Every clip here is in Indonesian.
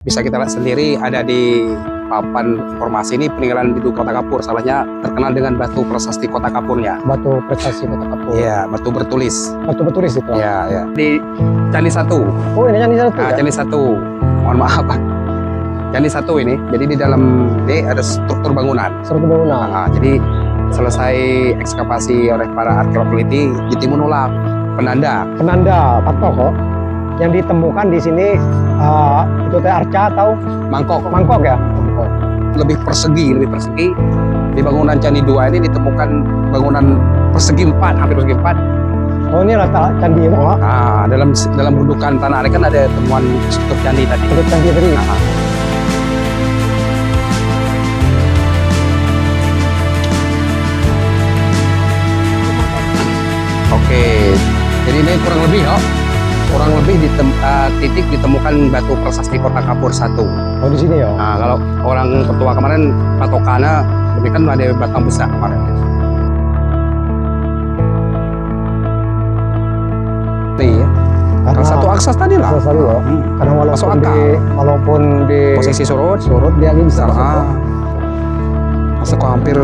Bisa kita lihat sendiri ada di papan informasi ini peninggalan di Kota Kapur. Salahnya terkenal dengan batu prasasti Kota Kapurnya. Batu prestasi Kota Kapur. Iya, batu bertulis. Batu bertulis itu. Iya, ya. Di Candi Satu. Oh, ini Candi Satu. Nah, Ya? Candi Satu. Mohon maaf, Pak. Candi Satu ini. Jadi di dalam ini ada struktur bangunan. Struktur bangunan. Nah, jadi selesai ekskavasi oleh para arkeolog peneliti, jadi menolak penanda. Penanda patok kok. Yang ditemukan di sini itu teh arca atau Mangkok. mangkok ya? Mangkok. Lebih persegi. Di bangunan Candi 2 ini ditemukan bangunan persegi 4, hampir persegi 4. Oh, ini letak candi itu. Nah, dalam gundukan tanah ini kan ada temuan struktur candi tadi. Untuk candi tadi. Nah, oke, jadi ini kurang lebih di titik ditemukan batu prasasti Kota Kapur 1. Oh, di sini ya. Nah, kalau orang ketua kemarin patokannya lebih kan ada batang besar kemarin. Nih ya. Salah satu akses tadi lah. Salah satu ya. Karena Masuk walaupun di posisi surut, dia ini bisa masuk. masuk ke hampir.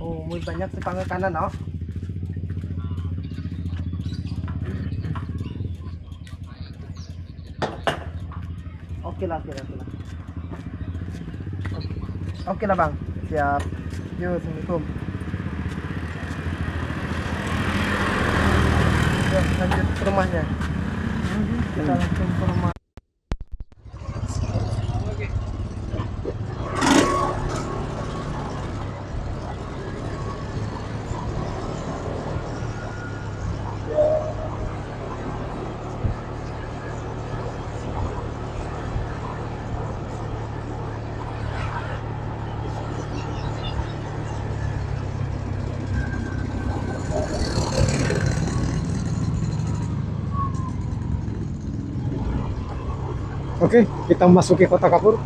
Oh, muy banyak di pangkal kanan, oh. Oke lah. Oke lah, Bang. Siap. Yo, Assalamualaikum. Yo, lanjut ke rumahnya. Kita langsung ke rumah. Oke, kita masuki Kota Kapur.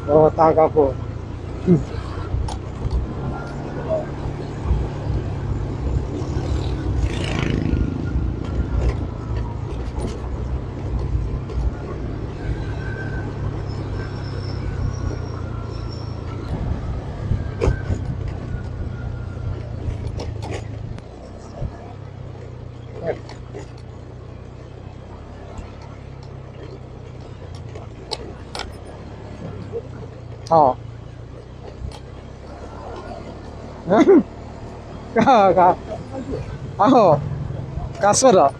Kota Kapur. Oh. Kak. Oh. Kasur loh.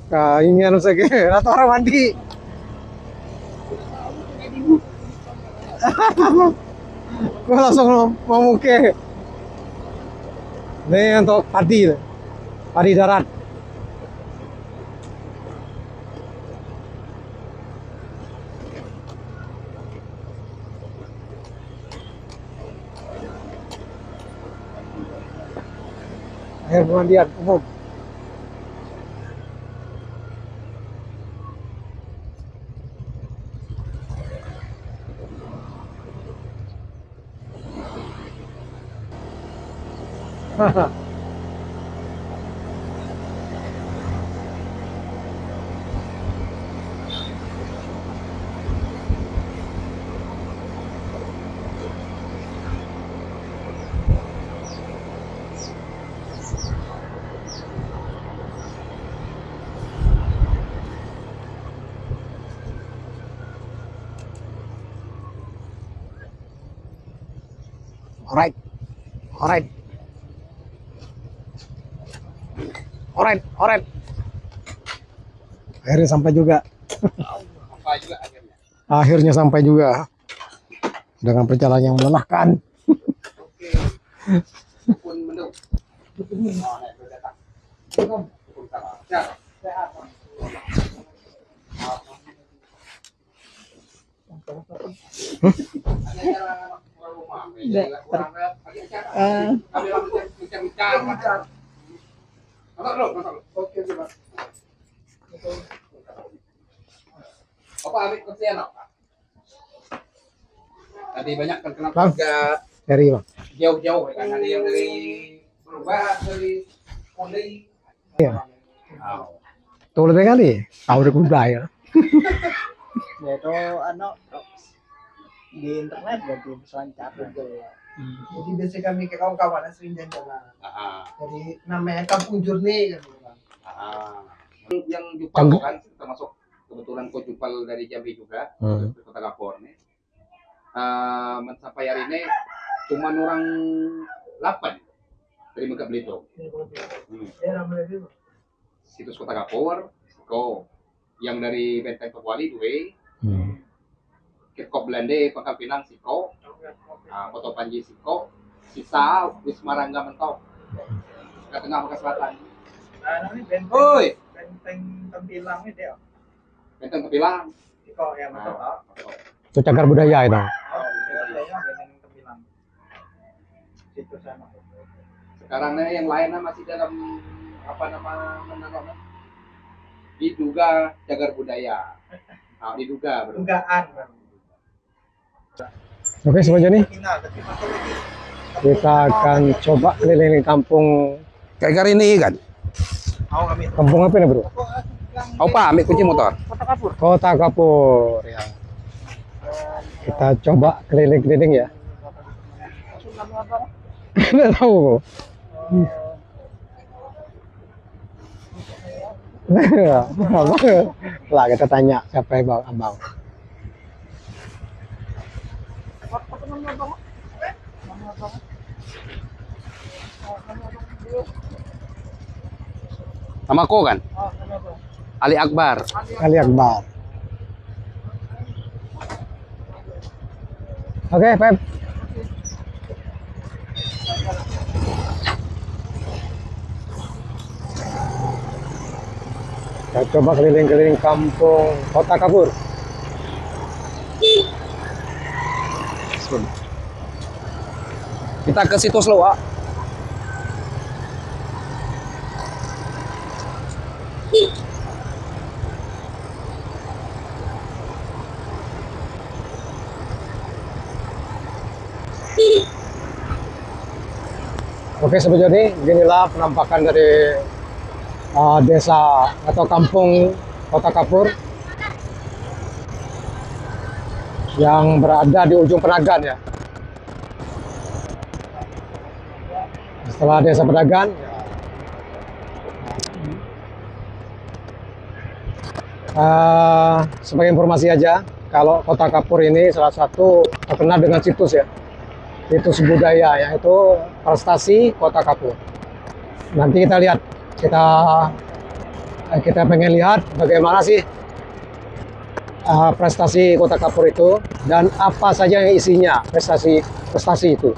Nah, ini anu sege, atau orang mandi. Gue langsung mau muke. Ini untuk padi, padi darat. Air pemandian umum. Alright, alright, alright, alright. Akhirnya sampai juga. Sampai juga akhirnya. Akhirnya sampai juga dengan perjalanan yang melelahkan. Oke. Pun mendung. Oh, naik sudah datang. Pun salah. Sehat. Apa ambil kursian apa? Tadi banyak kan kenapa Bang. juga Dari Bang. jauh-jauh kan ada yang dari berubah dari Pondei. Iya. Tuh lebih kali. Tahu udah budaya. Ya itu ano di internet berarti selancar gitu ya. Jadi biasanya kami ke kawan-kawan sering jalan. Ah, Jadi namanya Kampung Jurni kan. ah. Yang Jupal Tangguh. kan termasuk kebetulan kok Jupal dari Jambi juga, Hmm. Kota Kapor nih. Mencapai hari ini cuma orang 8 dari Megah Belitung. Ya namanya itu. Situs Kota Kapor, Siko. Yang dari Benteng Kepuali, Due. Hmm. Kirkop Belande, Pangkal Pinang, Siko. Foto Panji, Siko. Sisa, Wisma Rangga Mentok. Ke tengah, ke selatan. Nah, ini benteng Oi, Tempilang itu ya. Benteng Kepilang. Kok ya betul Nah, Itu cagar budaya itu. Oh, iya, benteng Tempilang. Situ sana. sekarang nih yang lainnya masih dalam apa namanya diduga cagar budaya. Nah, diduga bro. Dugaan. Oke, semuanya nih. Final, tapi masuk lagi. Kita akan coba keliling kampung. Kayak hari ini kan. Mau kami. Kampung apa nih, Bro? Apa ambil kunci motor? Kota Kapur. Kota Kapur ya. Kita coba keliling-keliling ya. Nggak tahu, Bro. Lah kita tanya siapa yang abang. Nama ko kan? Ali Akbar. Ali Akbar. Oke, Pep. Kita coba keliling-keliling kampung Kota Kapur. Kita ke situs lo, Wak. Oke, sebelumnya ini beginilah penampakan dari desa atau kampung Kota Kapur yang berada di ujung Penagan ya. Setelah desa Penagan, sebagai informasi aja, kalau Kota Kapur ini salah satu terkenal dengan situs ya. situs budaya, yaitu prestasi Kota Kapur. Nanti kita lihat, kita pengen lihat bagaimana sih prestasi Kota Kapur itu dan apa saja yang isinya prestasi itu.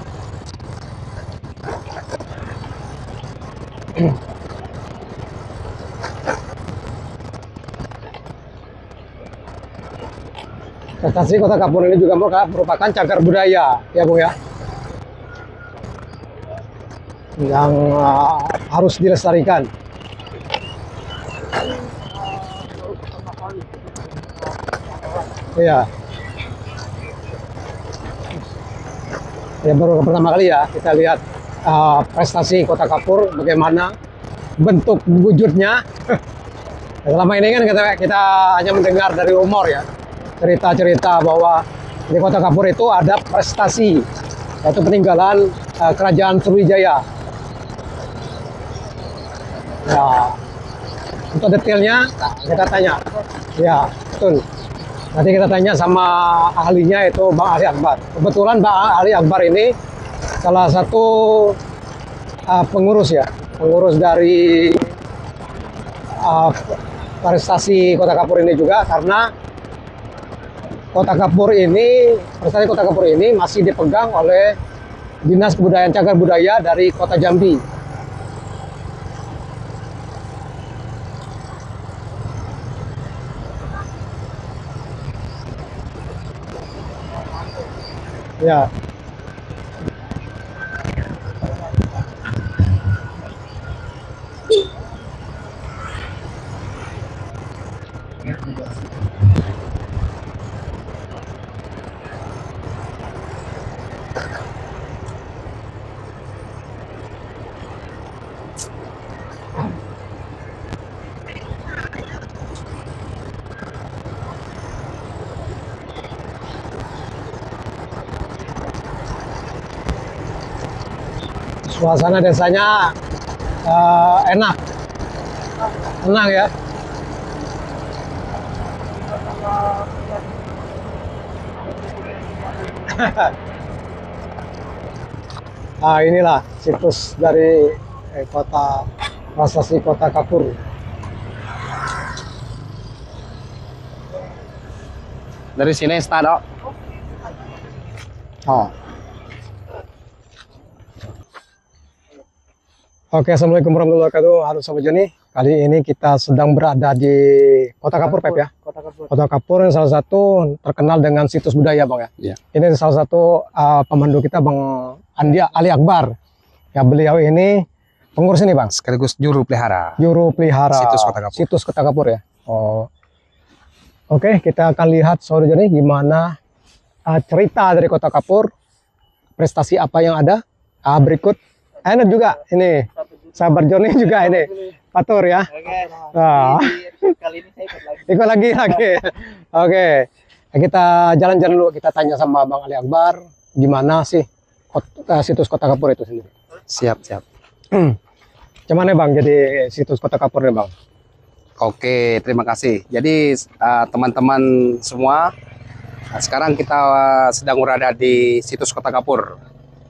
Prestasi Kota Kapur ini juga merupakan cagar budaya, ya Bu ya, yang harus dilestarikan. Ya, ya baru pertama kali ya kita lihat prestasi Kota Kapur, bagaimana bentuk wujudnya. Selama ini kan kita hanya mendengar dari rumor ya, cerita-cerita bahwa di Kota Kapur itu ada prestasi, yaitu peninggalan kerajaan Sriwijaya. Ya, untuk detailnya kita tanya. Ya, betul. Nanti kita tanya sama ahlinya, itu Bang Ali Akbar. Kebetulan Bang Ali Akbar ini salah satu pengurus ya, pengurus dari prestasi Kota Kapur ini juga, karena prestasi Kota Kapur ini masih dipegang oleh Dinas Kebudayaan Cagar Budaya dari Kota Jambi. Ya. Suasana desanya enak, tenang ya. Inilah situs dari prestasi Kota Kapur. Dari sini start, Dok. Oh. Oke, assalamualaikum warahmatullahi wabarakatuh. Halo Sobat Joni. Kali ini kita sedang berada di Kota Kapur, Pep ya. Kota Kapur. Kota Kapur yang salah satu terkenal dengan situs budaya, Bang ya. Iya. Ini salah satu pemandu kita, Bang Ali Akbar. Ya, beliau ini pengurus ini, Bang. Sekaligus juru pelihara. Juru pelihara Situs Kota Kapur. Situs Kota Kapur ya. Oh. Oke, kita akan lihat Sobat Joni gimana cerita dari Kota Kapur, prestasi apa yang ada. Berikut. Enak juga ini. Sahabat Joni juga ini. Patur ya. Kali ini saya ikut lagi. Ikut lagi. Oke. Kita jalan-jalan dulu, kita tanya sama Bang Ali Akbar gimana sih situs Kota Kapur itu sendiri. Siap. Gimana Bang jadi situs Kota Kapur nih, Bang? Oke, terima kasih. Jadi teman-teman semua, sekarang kita sedang berada di situs Kota Kapur.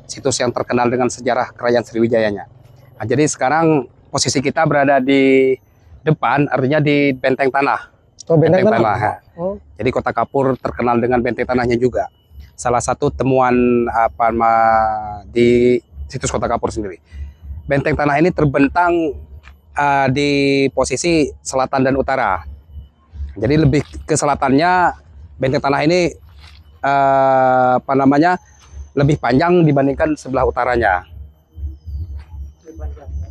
Situs yang terkenal dengan sejarah kerajaan Sriwijayanya. Nah, jadi sekarang posisi kita berada di depan, artinya di benteng tanah. Oh, benteng tanah. Ya. Oh. Jadi Kota Kapur terkenal dengan benteng tanahnya juga. Salah satu temuan di situs Kota Kapur sendiri. Benteng tanah ini terbentang di posisi selatan dan utara. Jadi lebih ke selatannya benteng tanah ini lebih panjang dibandingkan sebelah utaranya.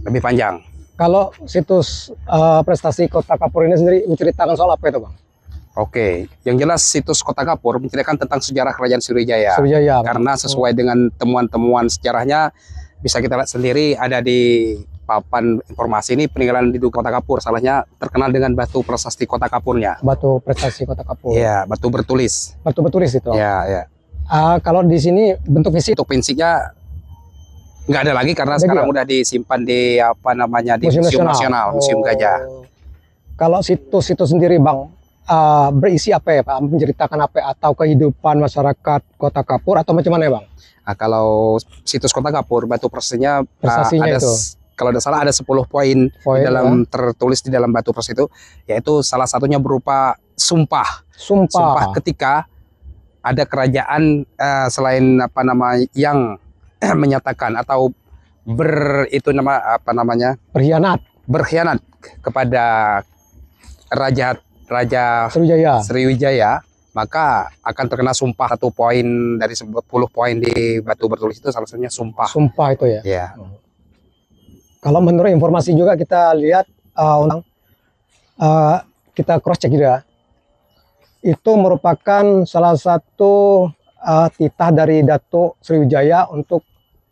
Lebih panjang. Kalau situs prestasi Kota Kapur ini sendiri menceritakan soal apa itu, Bang? Oke, yang jelas situs Kota Kapur menceritakan tentang sejarah kerajaan Sriwijaya. Sriwijaya. Karena sesuai dengan temuan-temuan sejarahnya, bisa kita lihat sendiri ada di papan informasi ini peninggalan di Kota Kapur. Salahnya terkenal dengan batu prasasti Kota Kapurnya. Batu prestasi Kota Kapur. Iya, batu bertulis. Batu bertulis itu. Iya. Kalau di sini bentuk fisik Untuk prinsipnya nggak ada lagi karena ada sekarang juga? udah disimpan di di Museum Nasional, Museum Gajah. Kalau situs itu sendiri, Bang, berisi apa ya Pak? Menceritakan apa atau kehidupan masyarakat Kota Kapur atau macam mana ya Bang? Nah, kalau situs Kota Kapur, batu prasestinya Prestasinya ada itu. kalau tidak salah ada 10 poin Poin, di dalam tertulis di dalam batu pras itu, yaitu salah satunya berupa sumpah. Sumpah Sumpah. ketika ada kerajaan selain apa nama yang menyatakan atau itu nama apa namanya Berkhianat berkhianat kepada Raja Sriwijaya. Sriwijaya, maka akan terkena sumpah. 1 poin dari 10 poin di batu bertulis itu salah satunya sumpah. Sumpah itu ya. Ya. Kalau menurut informasi juga kita lihat kita cross check juga, itu merupakan salah satu titah dari Datuk Sriwijaya untuk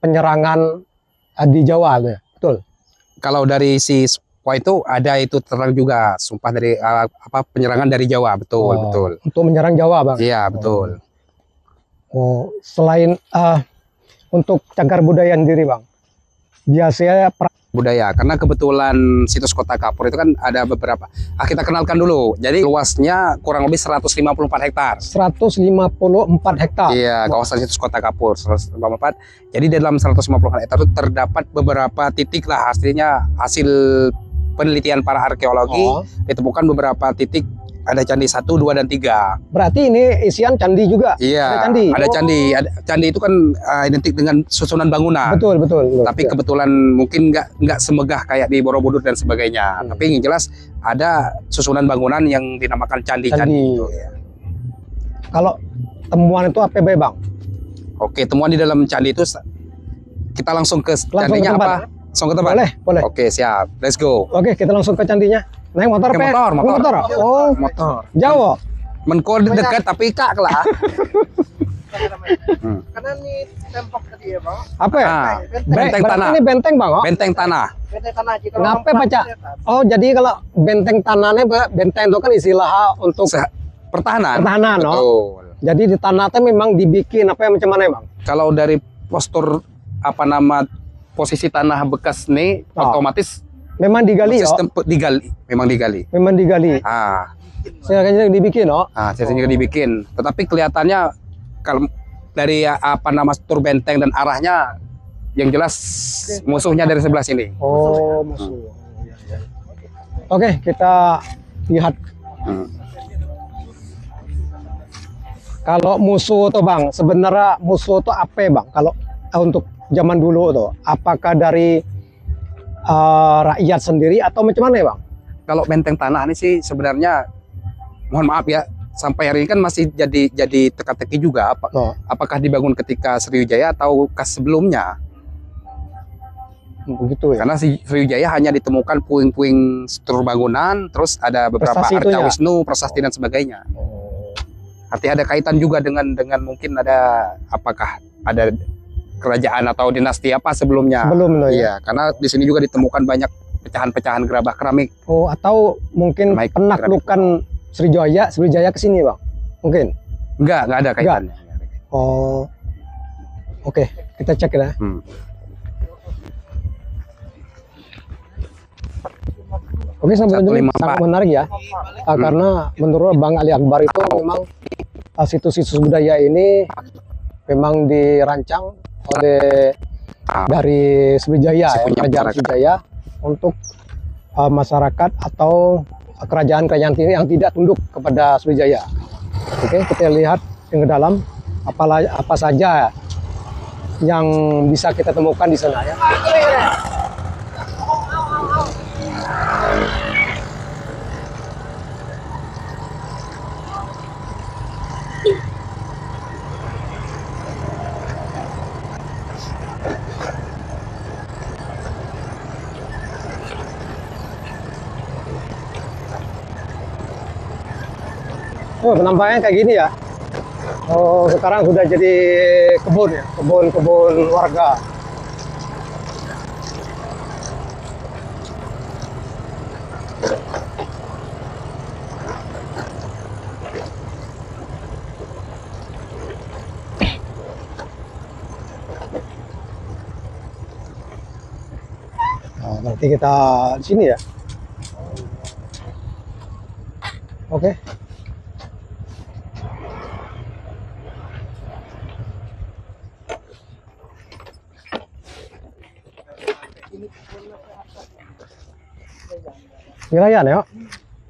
penyerangan di Jawa, ya. Betul. Kalau dari si poin itu ada itu terang juga sumpah dari penyerangan dari Jawa, betul, Oh, betul. Untuk menyerang Jawa, Bang. Iya, betul. Oh, selain untuk cagar budaya sendiri, Bang, biasanya Budaya, karena kebetulan situs Kota Kapur itu kan ada beberapa. Kita kenalkan dulu. Jadi luasnya kurang lebih 154 hektar. 154 hektar. Iya, kawasan situs Kota Kapur 154. Jadi di dalam 154 hektar itu terdapat beberapa titik lah, hasilnya hasil penelitian para arkeologi Oh, ditemukan beberapa titik, ada candi 1, 2, dan 3. berarti ini isian candi juga. Iya, Ada candi. ada candi. Candi itu kan identik dengan susunan bangunan. Betul, betul. Tapi Ya. kebetulan mungkin nggak semegah kayak di Borobudur dan sebagainya. Tapi yang jelas ada susunan bangunan yang dinamakan candi-candi. Candi. Itu, ya. Kalau temuan itu apa, Bang? Oke, temuan di dalam candi itu kita langsung ke candinya tempat. apa? Langsung ke tempat. Boleh, boleh. Oke, siap. Let's go. Oke, kita langsung ke candinya. Naik motor, Pakai Pe? motor. Oh, Motor. jauh. Menko dekat tapi kak lah. Karena ini tembok tadi ya bang. Apa ya? Ah, Benteng. benteng Berarti tanah. ini benteng, Bang. Oh, Benteng tanah. Benteng tanah jika Kenapa, orang pelan Paca? kelihatan. Oh, jadi kalau benteng tanahnya, benteng itu kan istilah untuk Pertahanan. pertahanan, no? Betul. Jadi di tanah itu memang dibikin apa yang macam mana, Bang? Kalau dari postur posisi tanah bekas nih Oh. otomatis Memang digali, ya? sistem digali, memang digali. Memang digali. Sengaja dibikin, oh. Sesnya juga dibikin. Tetapi kelihatannya kalau dari struktur benteng dan arahnya yang jelas musuhnya dari sebelah sini. Oh, musuh. Oke, kita lihat. Kalau musuh tuh, Bang, sebenarnya musuh tuh apa ya, Bang? Kalau untuk zaman dulu tuh, apakah dari rakyat sendiri atau macam mana ya, Bang? Kalau benteng tanah ini sih sebenarnya mohon maaf ya, sampai hari ini kan masih jadi teka-teki juga apakah dibangun ketika Sriwijaya atau sebelumnya. Begitu ya. Karena Sriwijaya hanya ditemukan puing-puing struktur bangunan, terus ada beberapa Prestasi arca itunya. Wisnu, prasasti dan sebagainya. Artinya ada kaitan juga dengan mungkin ada apakah ada kerajaan atau dinasti apa sebelumnya. Sebelum itu ya. Iya, karena di sini juga ditemukan banyak pecahan-pecahan gerabah keramik. Oh, atau mungkin Baik, penaklukan Sriwijaya ke sini, Bang? Mungkin. Enggak ada kaitannya. Oh. Oke, kita cek ya. Oke, sebenarnya 154. sangat menarik ya. Karena menurut Bang Ali Akbar itu memang situs-situs budaya ini memang dirancang oleh dari Sriwijaya, Si punya kerajaan masyarakat. Sriwijaya untuk masyarakat atau kerajaan-kerajaan ini yang tidak tunduk kepada Sriwijaya. Oke, kita lihat yang ke dalam apa saja yang bisa kita temukan di sana ya. Oh, penampakannya kayak gini ya. Oh, sekarang sudah jadi kebun ya, kebun warga. Nah, berarti kita di sini ya. Oke. Wilayahnya ya.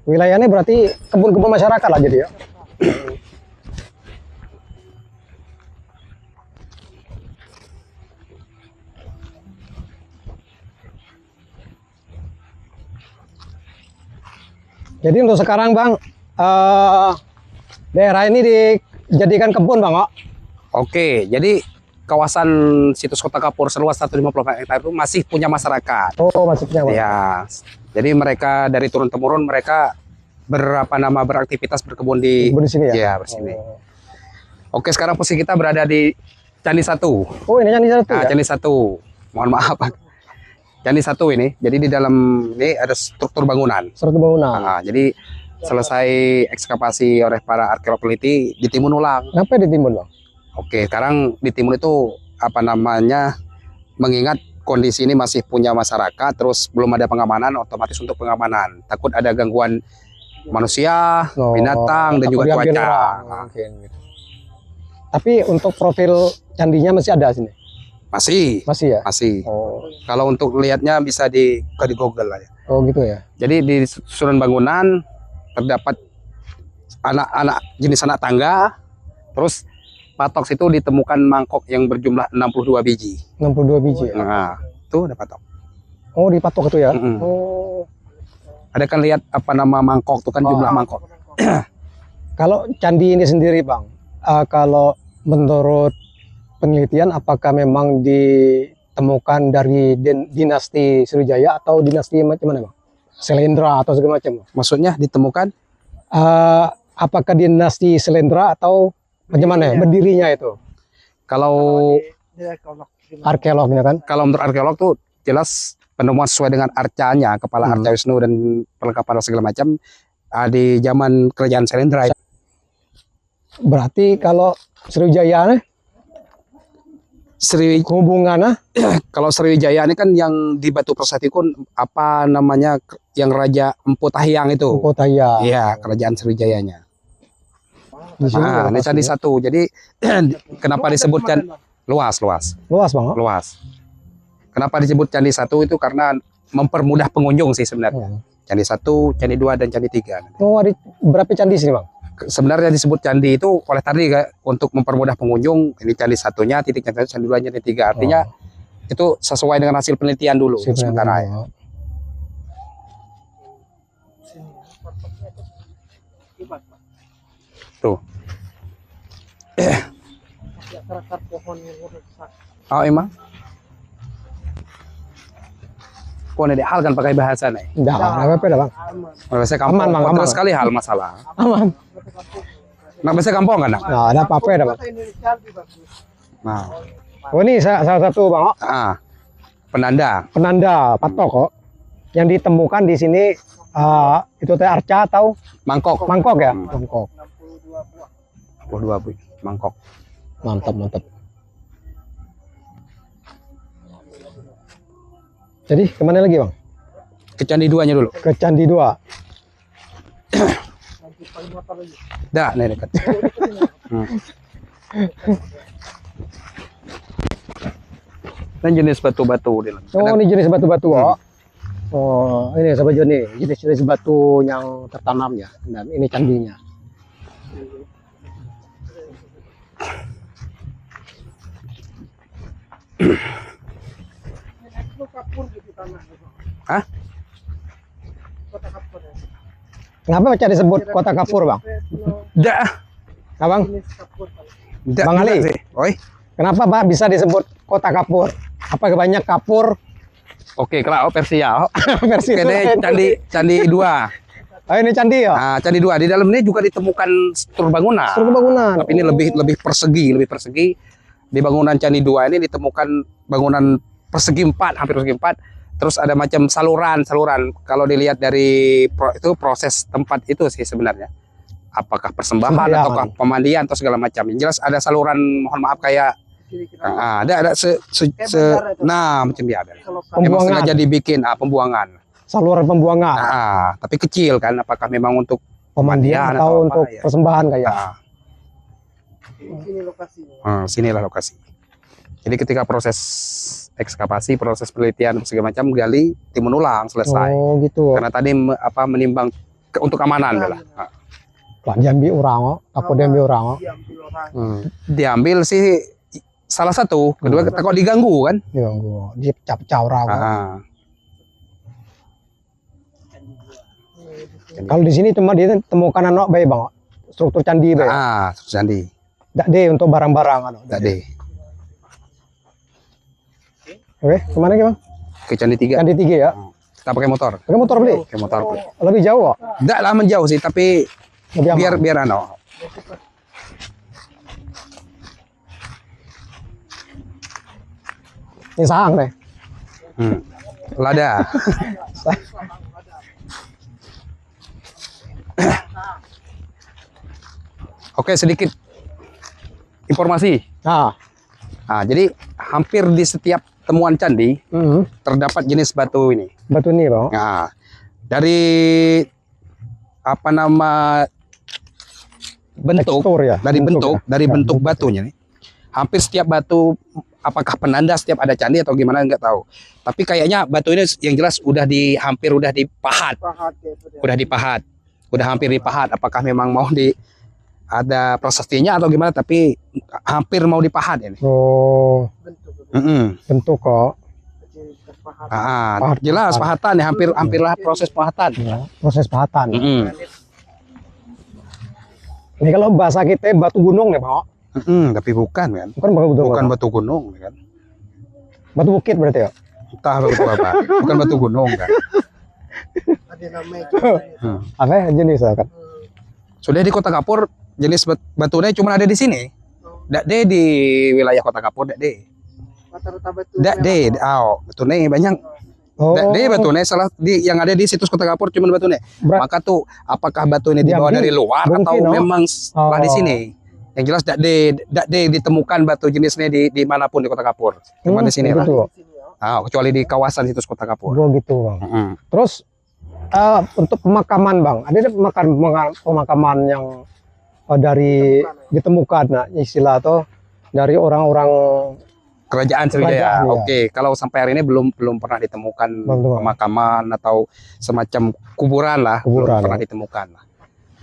Wilayahnya berarti kebun-kebun masyarakat lah jadi ya. Jadi untuk sekarang Bang, daerah ini dijadikan kebun Bang. Oh? Oke, jadi kawasan situs Kota Kapur seluas 150 hektar itu masih punya masyarakat. Oh, maksudnya Bang. Ya, jadi mereka dari turun temurun mereka beraktivitas berkebun di Kebun di sini ya. ya bersini. Oh. Oke, sekarang posisi kita berada di Candi 1. Oh, ini Candi 1 Nah, ya. Candi 1. Mohon maaf, Pak. Candi 1 ini. Jadi di dalam ini ada struktur bangunan. Struktur bangunan. Nah, jadi selesai ekskavasi oleh para arkeolog peneliti ditimbun ulang. Kenapa ditimbun Bang? Oke, sekarang ditimbun itu mengingat kondisi ini masih punya masyarakat, terus belum ada pengamanan, otomatis untuk pengamanan. Takut ada gangguan manusia, binatang, dan takut juga diambil cuaca. orang, Nah, mungkin gitu. Tapi untuk profil candinya masih ada sini? masih Masih ya? masih. Oh, Kalau untuk lihatnya bisa di Google lah ya. oh gitu ya? Jadi di susunan bangunan terdapat anak jenis anak tangga, terus patok situ ditemukan mangkok yang berjumlah 62 biji. 62 biji ya? Nah, itu ada patok. Oh, dipatok itu ya? Mm-mm. Oh, Ada kan lihat mangkok itu kan jumlah mangkok. kalau candi ini sendiri Bang, kalau menurut penelitian apakah memang ditemukan dari dinasti Sriwijaya atau dinasti macam mana Bang? Selendra atau segala macam? Maksudnya ditemukan Apakah dinasti Selendra atau bagaimana ya? Berdirinya itu? kalau Arkeolognya kan? menurut arkeolog tuh jelas penemuan sesuai dengan arcanya, kepala arca Wisnu dan perlengkapan segala macam di zaman kerajaan Selendra. Berarti kalau Sriwijaya hubungannya Kalau Sriwijaya ini kan yang di Batu Persatikun yang Raja Empu Tahyang itu. kota ya. Iya, kerajaan Sriwijayanya. Di sini Nah, ini Candi 1. Jadi kenapa disebutkan luas? luas Bang. Luas. Kenapa disebut Candi 1 itu karena mempermudah pengunjung sih sebenarnya. Candi 1, Candi 2 dan Candi 3. Oh, ada berapa candi sini Bang? Sebenarnya disebut candi itu oleh tadi untuk mempermudah pengunjung. Ini Candi 1-nya, titiknya Candi 2-nya, Candi 3. Artinya itu sesuai dengan hasil penelitian dulu sementara ya. Tuh. Akar pohon yang rusak. Oh emang? Kok ada hal kan pakai bahasa nih? Enggak, apa dah Bang? Bahasa kampung. Aman, Bang, Kontra aman. sekali hal masalah. Aman. Nah, bahasa kampung kan? Nak? Nah, ada apa-apa dah Bang? Bahasa Indonesia lebih bagus. Nah, Oh, ini salah satu Bang, penanda. penanda patok kok yang ditemukan di sini itu teh arca atau Mangkok. mangkok ya? Hmm. Mangkok. 22 Bu. Mangkok. Mantap, mantap. Jadi kemana lagi Bang? Ke Candi 2-nya dulu. Ke Candi 2. Dah, nih dekat. Dan jenis batu-batu di dalam. Oh, ini jenis batu-batu kok. Oh, ini Sobat Joni, jenis-jenis batu yang tertanam ya. Dan ini candinya. Kapur gitu tanah. Hah? Kota Kapur. Ya. Kenapa macam disebut kota kapur Bang? Dah. Nah, Bang, Jenis kapur. Dah. Bang Ali. sih. Oi. kenapa Bang bisa disebut kota kapur? Apa banyak kapur Oke, kalau versi ya. versi Oke, ini Candi 2. Oh, ini candi ya? Nah, Candi 2 di dalam ini juga ditemukan struktur bangunan. Struktur bangunan. Tapi ini lebih persegi. Di bangunan Candi 2 ini ditemukan bangunan persegi 4, hampir persegi 4. Terus ada macam saluran. Kalau dilihat dari proses tempat itu sih sebenarnya. Apakah persembahan Sembahyang. ataukah pemandian atau segala macam. Yang jelas ada saluran, mohon maaf kayak ada nah macam dia ada. Emang Pembuangan. sengaja dibikin pembuangan. Saluran pembuangan. Tapi kecil kan. Apakah memang untuk Pemandian pemandian atau apa, untuk ya. persembahan kayak. Ini lokasinya. Sinilah lokasi. Jadi ketika proses ekskavasi, proses penelitian segala macam, gali, timbun ulang, selesai. Oh gitu. Karena tadi menimbang untuk keamanan lah. Pak diambil orang, aku diambil orang. Diambil orang. Diambil sih salah satu, kedua takut diganggu kan. Diganggu, dipecah-pecah orang. Kalau di sini cuma ditemukan anak bayi bang, struktur candi bayi. Candi. Tidak deh untuk barang-barang anak. Tidak deh. Oke, kemana bang? Ke Candi 3. Candi 3 ya. Kita pakai motor. Pakai motor beli. Pakai motor. Lebih jauh kok. Tidak lah menjauh sih, tapi Lebih aman. biar ano. Ini sahang deh. Lada. Oke, sedikit informasi. Jadi hampir di setiap temuan candi terdapat jenis batu ini. Batu ini bang. Nah, dari apa nama bentuk, Tekstur ya? dari bentuk, ya? dari Ya, bentuk batunya nih. Hampir setiap batu, apakah penanda setiap ada candi atau gimana nggak tahu. Tapi kayaknya batu ini yang jelas hampir udah dipahat, Pahat ya, itu dia. udah dipahat, udah hampir dipahat. Apakah memang mau ada prosesnya atau gimana? Tapi hampir mau dipahat ini. Oh, Bentuk. bentuk kok. Kecil terpahat. Pahat, Jelas pahat. pahatan ya, hampirlah proses pahatan. Ya, proses pahatan. Mm-mm. Ini kalau bahasa kita batu gunung ya bang. Tapi bukan kan? Bukan batu gunung. Bukan Bang. batu gunung kan? Batu bukit berarti ya. Entah batu apa. Bukan batu gunung kan? Ada namanya juga. Apa ya, jenis ya kan? Sudah di Kota Kapur jenis batunya cuma ada di sini. Dak deh di wilayah Kota Kapur dak deh. Rata-rata batu. Dak deh. Batunya banyak. Oh, Dak deh batunya salah yang ada di situs Kota Kapur cuma batunya. Maka tuh apakah batu ini dibawa Diambil. dari luar Mungkin, atau no? memang setelah di Oh. sini? Yang jelas dak deh ditemukan batu jenisnya di manapun di Kota Kapur. Cuma di sini lah. gitu. Kecuali di kawasan situs Kota Kapur. Oh gitu bang. Terus untuk pemakaman bang, ada pemakaman yang dari ditemukan, nah istilah atau dari orang-orang Kerajaan Sriwijaya. Kerajaan, ya. Oke, kalau sampai hari ini belum pernah ditemukan Belum. pemakaman atau semacam kuburan lah, Kuburan, belum pernah ya. ditemukan.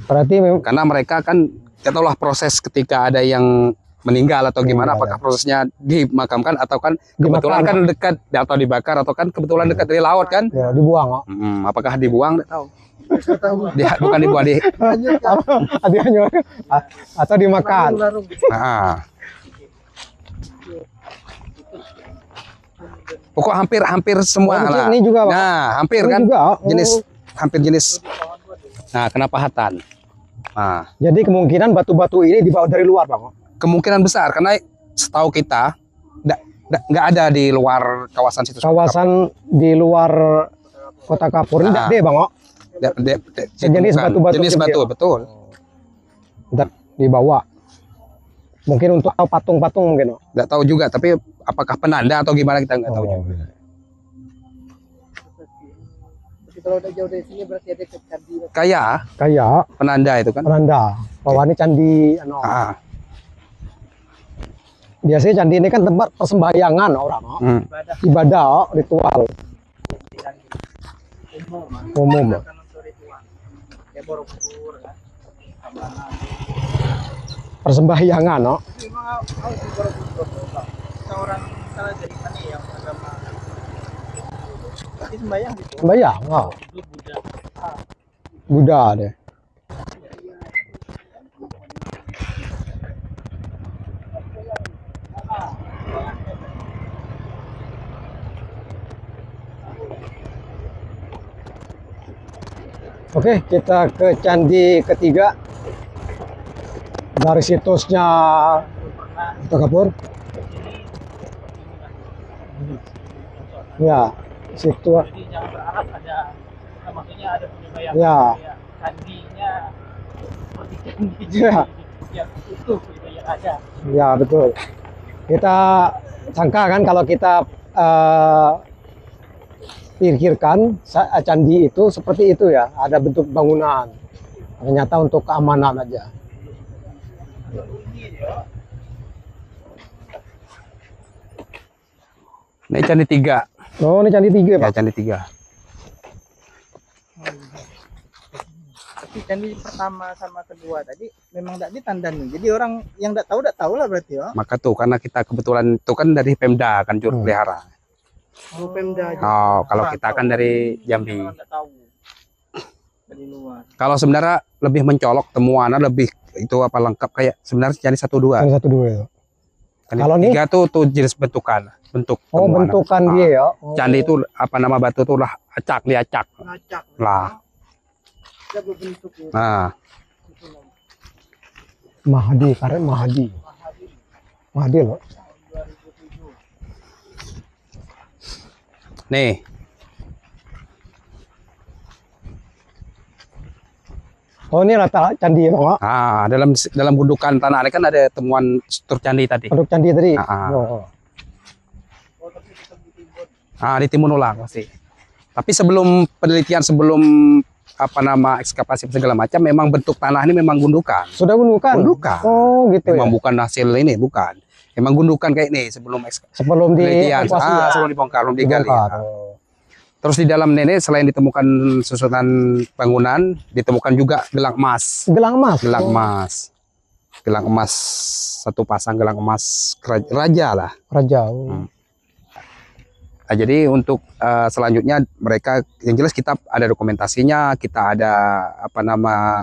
berarti Karena mereka kan kita tahulah proses ketika ada yang meninggal atau gimana, Meninggal, apakah prosesnya dimakamkan atau kan kebetulan Dimakan. kan dekat atau dibakar atau kan kebetulan dekat dari laut kan? ya, dibuang kok. Apakah dibuang? Nggak tahu. Bukan dibuang Atau dimakan. Larung. Nah. Pokok hampir semua Oh, lah. ini juga, Bang. Nah, hampir Ini kan juga, oh. hampir jenis. Nah, kena pahatan. Nah, Jadi kemungkinan batu-batu ini dibawa dari luar bang. kemungkinan besar karena setahu kita nggak ada di luar kawasan situs. Kawasan di luar Kota Kapur ini Ah. tidak deh bang. Sejenis Bukan. batu-batu Jenis kecil. batu, betul. Tidak dibawa. Mungkin untuk patung-patung mungkin. Nggak tahu juga, tapi apakah penanda atau gimana kita nggak tahu juga. Tapi kalau udah jauh dari sini berarti ada ke candi. Kayak Penanda itu kan. penanda bahwa ini candi. Biasanya candi ini kan tempat persembahyangan orang. Ibadah, ritual umum. Kan untuk ritual. Ya Borobudur kan. Persembahyangan. Memang harus di Borobudur. Seorang salah dari mana yang agama tapi sembahyang gitu. Sembahyang. Buddha. Buddha deh. Oke, kita ke candi ketiga dari situsnya Kota Kapur. Ya, situ. Jadi jangan berharap ada maksudnya ada penyebayan Ya. candinya seperti candi Ya. yang utuh gitu yang ada. Ya betul. Kita sangka kan kalau kita pikirkan candi itu seperti itu ya, ada bentuk bangunan. Ternyata untuk keamanan aja. Ini Candi 3. Oh, ini Candi 3 Ya, Pak. Candi 3. Tapi candi pertama sama kedua tadi memang tidak ditandani. Jadi orang yang tidak tahu lah berarti ya. Maka tuh karena kita kebetulan itu kan dari Pemda kan juru pelihara. Oh, Pemda aja. Oh, kalau kita kan dari Jambi. Orang tidak tahu dari luar. Kalau sebenarnya lebih mencolok temuannya lebih itu apa lengkap kayak sebenarnya Candi 1 2. Candi 1 2 itu. Candi Kalau ini? 3 tuh jenis bentuk Oh, temuan. bentukan Ah, dia ya. Oh. Candi itu apa nama batu tuh lah acak, diacak. Ngacak. Lah. Dia berbentuk itu. Nah, Itu namanya. Mahdi, karena Mahdi. Mahdi loh. 2007. nih. Oh, ini rata candi ya, Bang. Ah, dalam gundukan tanah ini kan ada temuan struktur candi tadi. Bentuk candi tadi. Ah. Oh. Di Timun Ulang pasti. Tapi sebelum penelitian, sebelum apa nama ekskavasi segala macam, memang bentuk tanah ini memang gundukan. Sudah gundukan? Gundukan. Oh, gitu Memang ya. bukan hasil ini, bukan. Memang gundukan kayak ini sebelum Sebelum penelitian. dievakuasi ya? Sebelum dibongkar, belum digali. Dibongkar. Ah. Oh. Terus di dalam ini selain ditemukan susunan bangunan, ditemukan juga gelang emas. Gelang emas. Gelang Oh. emas. Gelang emas, satu pasang gelang emas raja lah. Raja. Oh. Hmm. Nah, jadi untuk selanjutnya mereka yang jelas kita ada dokumentasinya, kita ada apa nama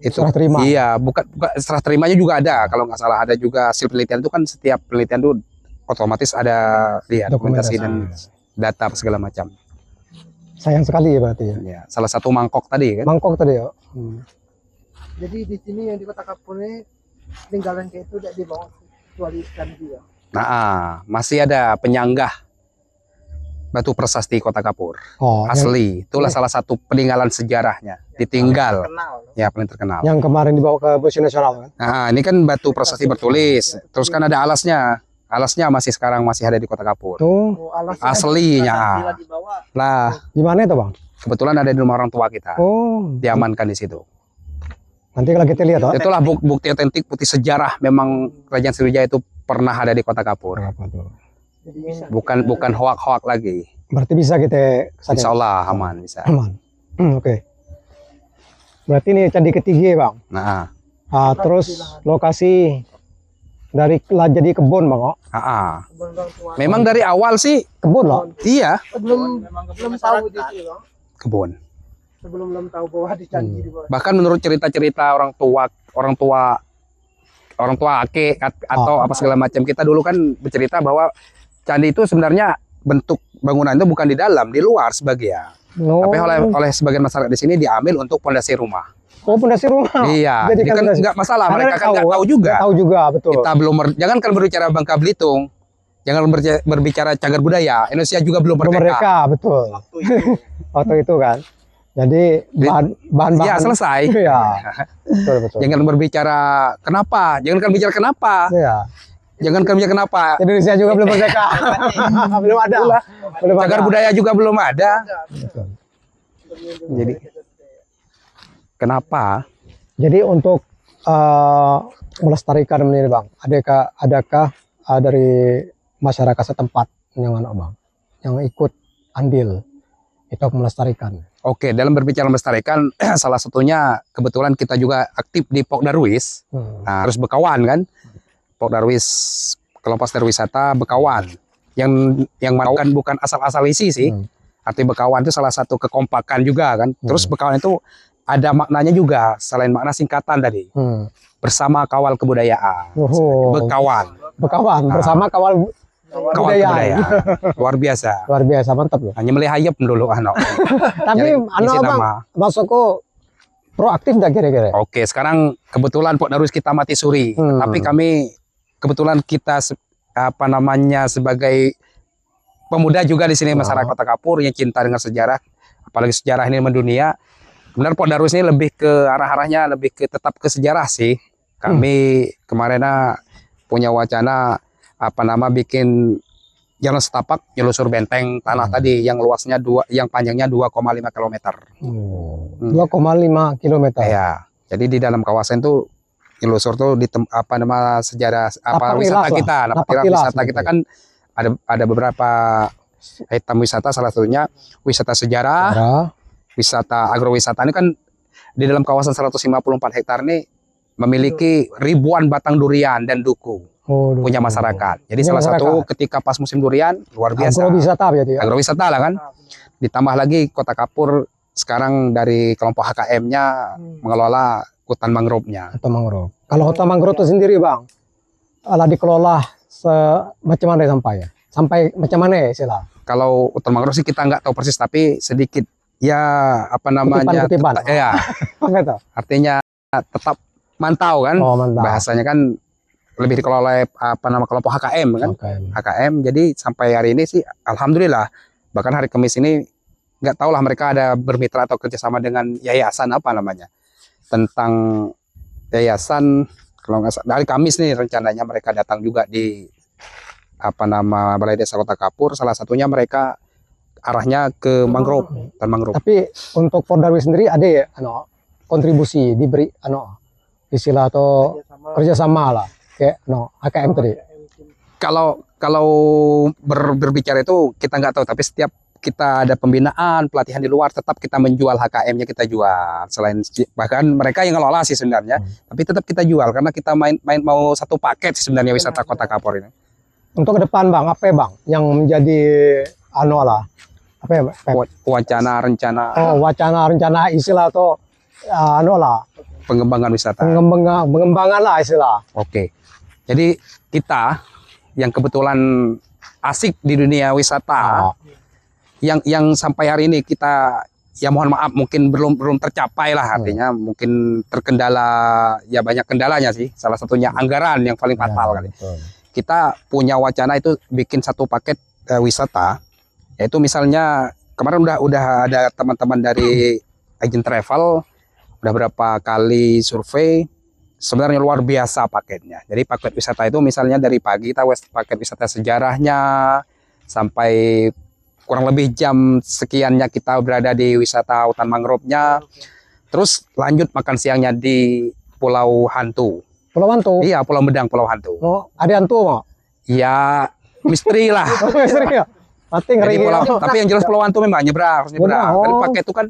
itu Serah terima. Iya, bukan serah terimanya juga ada. Kalau nggak salah ada juga hasil penelitian itu kan setiap penelitian itu otomatis ada dokumentasi dan data segala macam. Sayang sekali ya berarti ya. Ya, salah satu mangkok tadi kan. Mangkok tadi ya. Hmm. Jadi di sini yang di Kota Kapur ini peninggalan kayak itu tidak dibawa kecuali candi ya. Nah, masih ada penyanggah batu prasasti Kota Kapur. Oh, Asli. Itulah salah satu peninggalan sejarahnya. Ditinggal. Kenal. Ya, paling terkenal. yang kemarin dibawa ke Museum Nasional kan? Nah, ini kan batu prasasti bertulis. Terus kan ada alasnya. Alasnya masih sekarang masih ada di Kota Kapur. Tuh, Oh, alas Aslinya. Bila dibawa Lah, di mana itu, Bang? kebetulan ada di rumah orang tua kita. Oh, Diamankan di situ. nanti kalau kita lihat, Pak. Itulah bukti otentik, bukti sejarah memang Kerajaan Sriwijaya itu pernah ada di Kota Kapur. Apa tuh? jadi ini Bukan hoak-hoak lagi. Berarti bisa kita kesana. Insya Allah aman bisa. Aman. Oke. Berarti ini candi ketiga, Bang. Nah, Terus lokasi dari jadi kebun, Bang. kebun orang tua. memang dari awal sih Kebun loh. iya Belum memang belum tahu di sini Bang. kebun. Sebelum tahu bahwa di candi di bawah. Bahkan menurut cerita-cerita orang tua ake atau apa segala macam, kita dulu kan bercerita bahwa candi itu sebenarnya bentuk bangunan itu bukan di dalam, di luar sebagian. Oh. Tapi oleh sebagian masyarakat di sini diambil untuk pondasi rumah. Oh, pondasi rumah. Iya, Jadi jadi kan pondasi. nggak masalah. Karena Mereka kan nggak tahu juga. Nggak tahu juga, betul. Kita belum jangan kan berbicara Bangka Belitung, jangan berbicara cagar budaya. Indonesia juga belum Belum merdeka. merdeka, betul. waktu itu. Waktu itu kan. Jadi bahan-bahan. Ya selesai. Iya. Betul, betul. Jangan berbicara kenapa, jangan bicara kenapa, Iya. jangan bicara kenapa. Indonesia juga belum merdeka. Belum ada. Belum ada. Cagar budaya juga belum ada. Betul. Jadi kenapa? Jadi untuk melestarikan ini, Bang, adakah dari masyarakat setempat yang Bang, yang ikut andil itu melestarikan? Oke, dalam berbicara melestarikan, salah satunya kebetulan kita juga aktif di Pok Darwis. Nah, harus Bekawan kan? Pok Darwis, kelompok wisata Bekawan. Yang bukan asal-asal isi sih. Arti Bekawan itu salah satu kekompakan juga kan. Terus Bekawan itu ada maknanya juga, selain makna singkatan tadi. Bersama kawal kebudayaan. Oh. Bekawan. Bekawan bersama kawal Kawal budaya. kebudayaan. Luar biasa. Luar biasa, mantap loh. Hanya melihayap dulu anak. Tapi Bang, masukku proaktif dah kira-kira. Oke, sekarang kebetulan Pok Darwis kita mati suri. Tapi kami kebetulan kita sebagai pemuda juga di sini masyarakat Kota Kapur yang cinta dengan sejarah, apalagi sejarah ini mendunia. Benar Pok Darwis ini lebih ke arahnya lebih ke tetap ke sejarah sih. Kami kemarin punya wacana bikin jalan setapak nyelusur benteng tanah tadi yang luasnya yang panjangnya 2,5 km. 2,5 km. Ya. Jadi di dalam kawasan itu nyelusur tuh di sejarah Napak wisata tilas kita, lah. napak Napak tilas tilas wisata kita gitu. kan ada beberapa item wisata, salah satunya wisata sejarah, Ada. wisata agrowisata. Ini kan di dalam kawasan 154 hektar ini memiliki ribuan batang durian dan duku Oh, punya masyarakat. Jadi Punya salah satu masyarakat. ketika pas musim durian luar biasa. Agrowisata berarti ya. Agrowisata lah kan. Ditambah lagi Kota Kapur sekarang dari kelompok HKM-nya mengelola hutan mangrove-nya. Atau mangrove. Kalau hutan mangrove itu sendiri bang, dikelola macam mana sampai ya? Sampai macam mana ya istilah? Kalau hutan mangrove sih kita nggak tahu persis, tapi sedikit ya apa namanya, Kutipan-kutipan. ya Gitu. artinya tetap mantau kan. Oh mantap. Bahasanya kan lebih dikelola oleh apa nama kelompok HKM kan. Oke. HKM. Jadi sampai hari ini sih alhamdulillah, bahkan hari Kamis ini nggak tahu lah mereka ada bermitra atau kerjasama dengan yayasan apa namanya, tentang yayasan. Kalau nggak salah dari Kamis nih rencananya mereka datang juga di apa nama Balai Desa Kota Kapur. Salah satunya mereka arahnya ke mangrove dan mangrove. Tapi untuk Pordarwi sendiri ada ya, kontribusi diberi, istilah atau kerjasama lah, kayak HKM tadi. Kalau berbicara itu kita nggak tahu, tapi setiap kita ada pembinaan, pelatihan di luar, tetap kita menjual HKM-nya, kita jual. Selain bahkan mereka yang ngelola sih sebenarnya, tapi tetap kita jual karena kita main mau satu paket sih sebenarnya wisata Kota Kapur ini. Untuk ke depan bang, apa ya bang yang menjadi apa ya? Wacana rencana Wacana rencana istilah atau pengembangan wisata. pengembangan lah istilah. Oke. Jadi kita yang kebetulan asik di dunia wisata, yang sampai hari ini kita ya mohon maaf mungkin belum tercapai lah, artinya mungkin terkendala, ya banyak kendalanya sih. Salah satunya anggaran yang paling fatal kali. Betul. Kita punya wacana itu bikin satu paket wisata, yaitu misalnya kemarin udah ada teman-teman dari agen travel udah berapa kali survei, sebenarnya luar biasa paketnya. Jadi paket wisata itu misalnya dari pagi kita paket wisata sejarahnya sampai kurang lebih jam sekiannya kita berada di wisata hutan mangrove-nya. Terus lanjut makan siangnya di Pulau Hantu. Pulau Hantu. Iya, Pulau Medang, Pulau Hantu. Oh, ada hantu mau? Ya, misteri lah. Serius? Mati ngeri. Jadi tapi yang jelas Pulau Hantu memang nyebrang, harus nyebrang. Oh. Dari paket itu kan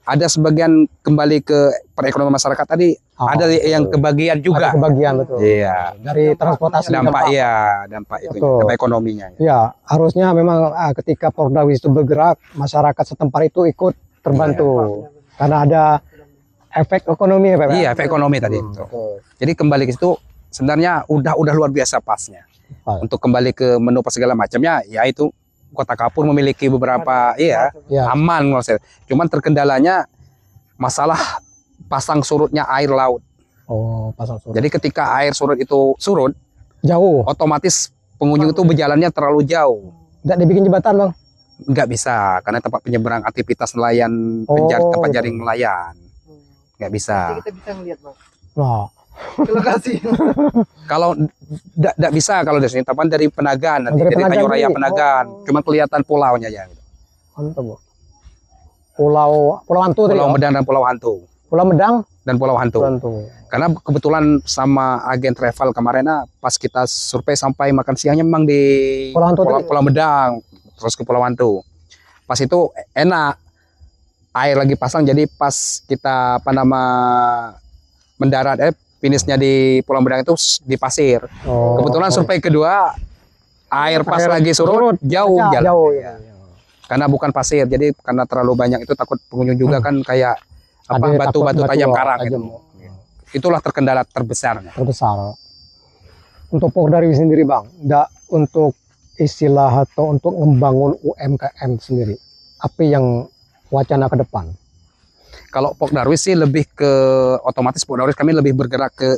ada sebagian kembali ke perekonomian masyarakat tadi, ada yang kebagian juga. Ada kebagian betul. Iya. Dari transportasi Dampak itu, Betul. dampak ekonominya. Ya, harusnya memang ketika Pordarwi itu bergerak, masyarakat setempat itu ikut terbantu. Karena ada efek ekonomi ya, Pak. Iya, efek ekonomi tadi itu. Betul. Jadi kembali ke situ sebenarnya udah luar biasa pasnya. Pas. Untuk kembali ke menu apa segala macamnya, ya itu Kota Kapur memiliki beberapa Ya. aman menurut saya. Cuman terkendalanya masalah pasang surutnya air laut. Oh, pasang surut. Jadi ketika air surut itu surut, Jauh. otomatis pengunjung itu berjalannya terlalu jauh. Tidak dibikin jembatan, Bang. Nggak bisa karena tempat penyeberang aktivitas nelayan, tempat jaring nelayan. Nggak bisa. Kita bisa ngeliat bang. Nah, Ke lokasi. Kalau nggak bisa kalau dari sini, tapi dari Penagan nanti, Dari dari Penagan Tanjung Raya ini. Penagan. Cuma kelihatan pulaunya ya. mantap, Bu. Pulau Hantu tadi. Pulau ya? Medang dan Pulau Hantu. Pulau Medang, Dan Pulau Hantu. Pulau Hantu. Karena kebetulan sama agen travel kemarin pas kita survei sampai makan siangnya memang di Pulau Hantu tadi. Pulau Medang, terus ke Pulau Hantu. Pas itu enak, air lagi pasang, jadi pas kita mendarat finishnya di Pulau Medang itu di pasir. Oh, Kebetulan survei kedua air pas Air lagi surut jauh jalan. Jauh. Ya. Karena bukan pasir, jadi karena terlalu banyak itu takut pengunjung juga kan kayak apa Ada batu-batu takut tajam batu karang tajam. gitu. Itulah terkendala terbesarnya. Terbesar. Untuk Pordarwi sendiri, Bang, untuk istilah atau untuk membangun UMKM sendiri, apa yang wacana ke depan? Kalau Pordarwis sih lebih ke otomatis Pordarwis kami lebih bergerak ke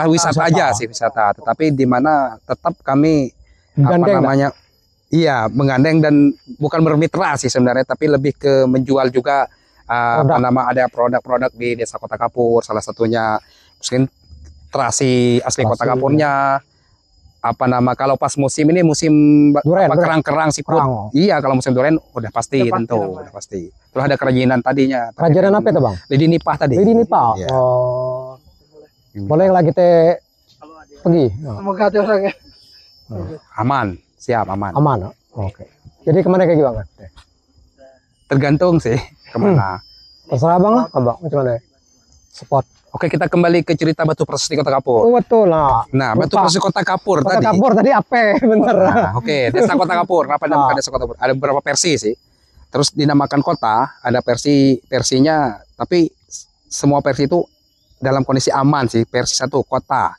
wisata aja sih, wisata. Tetapi di mana tetap kami Gandeng iya menggandeng dan bukan bermitra sih sebenarnya, tapi lebih ke menjual juga ada produk-produk di Desa Kota Kapur, salah satunya mungkin terasi asli Kota Kapurnya. Kalau pas musim ini musim kerang-kerang siput. Iya, kalau musim durian udah pasti tentu, udah pasti. Terus ada kerajinan tadinya. Kerajinan apa itu, Bang? Lidi nipah tadi. Lidi nipah. Iya. Oh. Boleh lah kita pergi. Semoga ada orangnya. Aman, siap aman. Aman. Oke. Jadi kemana kayak gimana? Tergantung sih kemana. Terserah abang lah, abang. Macam mana? Spot. Oke, kita kembali ke cerita Batu Prasasti Kota Kapur. Oh betul lah. Nah, Batu Lupa. Prasasti Kota Kapur Kota tadi. Kapur tadi apa? Bener. Nah, oke, Desa Kota Kapur. Kenapa dinamakan Desa Kota Kapur? Ada beberapa versi sih. Terus dinamakan kota, ada versinya, tapi semua versi itu dalam kondisi aman sih. Versi satu kota,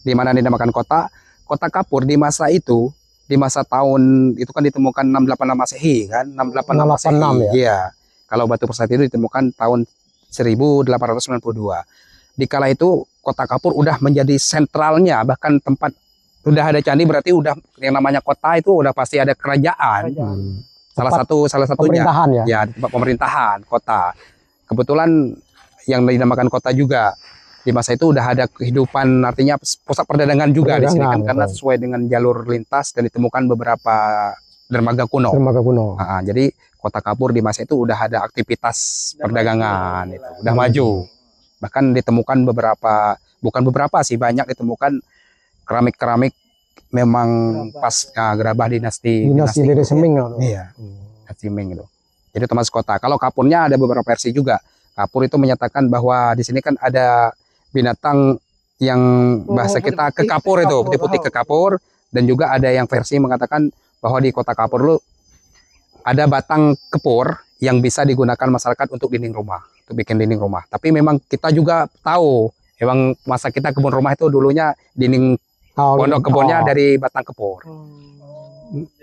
di mana dinamakan kota. Kota Kapur di masa itu, di masa tahun itu kan ditemukan 686 Masehi kan, 686 Masehi. 686 ya. Iya. Kalau Batu Prasasti itu ditemukan tahun 1892. Di kala itu Kota Kapur udah menjadi sentralnya, bahkan tempat udah ada candi berarti udah yang namanya kota itu udah pasti ada kerajaan. Salah satunya Pemerintahan ya. ya tempat pemerintahan kota. Kebetulan yang dinamakan kota juga di masa itu udah ada kehidupan, artinya pusat perdagangan juga di sini kan, Perdagangan, karena betul. sesuai dengan jalur lintas dan ditemukan beberapa dermaga kuno. Dermaga kuno. Jadi Kota Kapur di masa itu udah ada aktivitas perdagangan itu, udah maju. Bahkan ditemukan bukan beberapa sih, banyak ditemukan keramik-keramik memang pas gerabah dinasti Dinasti Seming lah. Iya, dinasti Ming itu. Jadi termasuk kota. Kalau Kapurnya ada beberapa versi juga. Kapur itu menyatakan bahwa di sini kan ada binatang yang bahasa kita kekapur itu, putih-putih kekapur, dan juga ada yang versi mengatakan bahwa di Kota Kapur lu ada batang kepur yang bisa digunakan masyarakat untuk dinding rumah, untuk bikin dinding rumah. Tapi memang kita juga tahu, memang masa kita kebun rumah itu dulunya dinding pondok kebunnya dari batang kepur.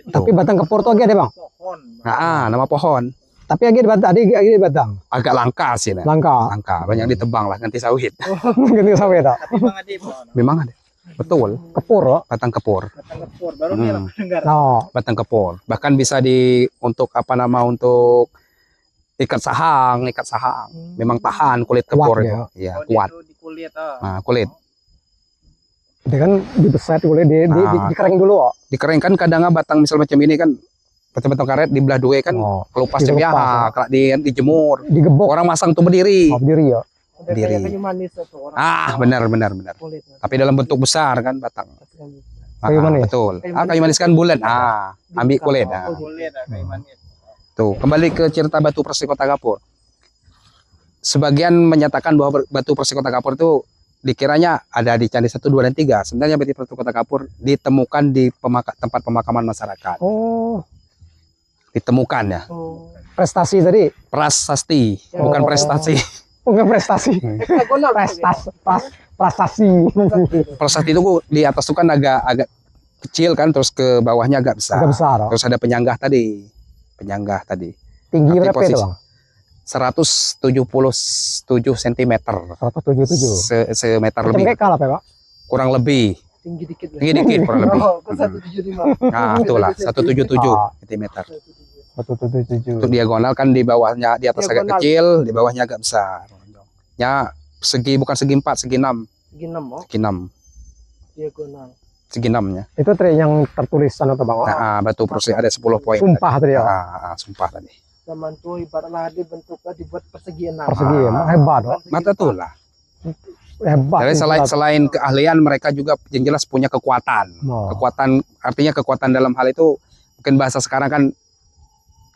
Tapi batang kepur tuh agak ada bang. Pohon. Nama pohon. Tapi agak di batang. Agak langka sih, nah. Langka. Langka, banyak ditebang lah, ganti sawit. Ganti sawit tak. Tapi Bang Adi pohon. Memang ada, betul, Kepur loh. batang kepur. Batang kepur. Baru nih aku dengar. Oh. Batang kepur, bahkan bisa untuk untuk ikat sahang. Memang tahan kulit Kuat kepur ya. itu, ya Oh, dia kuat. tuh di kulit. Nah, kulit Dia kan dibeset boleh dikereng dulu. Oh. dikeringkan, kadang batang misal macam ini kan, batang karet dibelah dua kan, Oh. kelupas Dilepas, ya, kalau dijemur, Digebok. orang masang tuh berdiri. Oh, berdiri ya. Ada Diri. kayak kayu manis itu orang. Benar. Kulitnya. Tapi dalam bentuk besar kan batang. Kayu manis. Betul. Kayu manis. Kayu manis kan bulat. Ambil kulit. Oh, kulit kayu manis. Tuh, kembali ke cerita Batu Prasasti Kota Kapur. Sebagian menyatakan bahwa Batu Prasasti Kota Kapur itu dikiranya ada di Candi 1, 2, dan 3. Sebenarnya Batu Prasasti Kota Kapur ditemukan di tempat pemakaman masyarakat. Oh, Ditemukan ya. Oh. prestasi tadi. Prasasti, bukan Oh. prestasi. Bukan prestasi. Hexagonal. Prestasi. Prasasti itu di atas itu kan agak kecil kan, terus ke bawahnya agak besar. Agak besar. Oh. Terus ada penyanggah tadi. Tinggi Arti berapa itu posisi. bang? 177 cm. 177. Semeter Macam lebih. kayak kalap ya pak? Kurang lebih. Tinggi dikit. Tinggi dikit kurang lebih. Oh, ke 175. Nah, itulah 177 Ah. cm. 177. Untuk diagonal kan di bawahnya, di atas agak Diagonal. kecil, di bawahnya agak besar. Ya, bukan segi 4, segi 6, Segi 6 oh. segi 6, Diagonal. segi 6-nya. Itu tadi yang tertulisan atau bang? Oh, Nah, Batu Prasasti ada 10 poin. sumpah tadi ya. Sumpah tadi. Zaman tuh ibaratlah dia bentuknya dibuat persegi 6. Persegi ya, hebat. Oh. Mata tuh lah. Hebat. Jadi selain keahlian, mereka juga yang jelas punya kekuatan. Oh. Kekuatan, artinya kekuatan dalam hal itu mungkin bahasa sekarang kan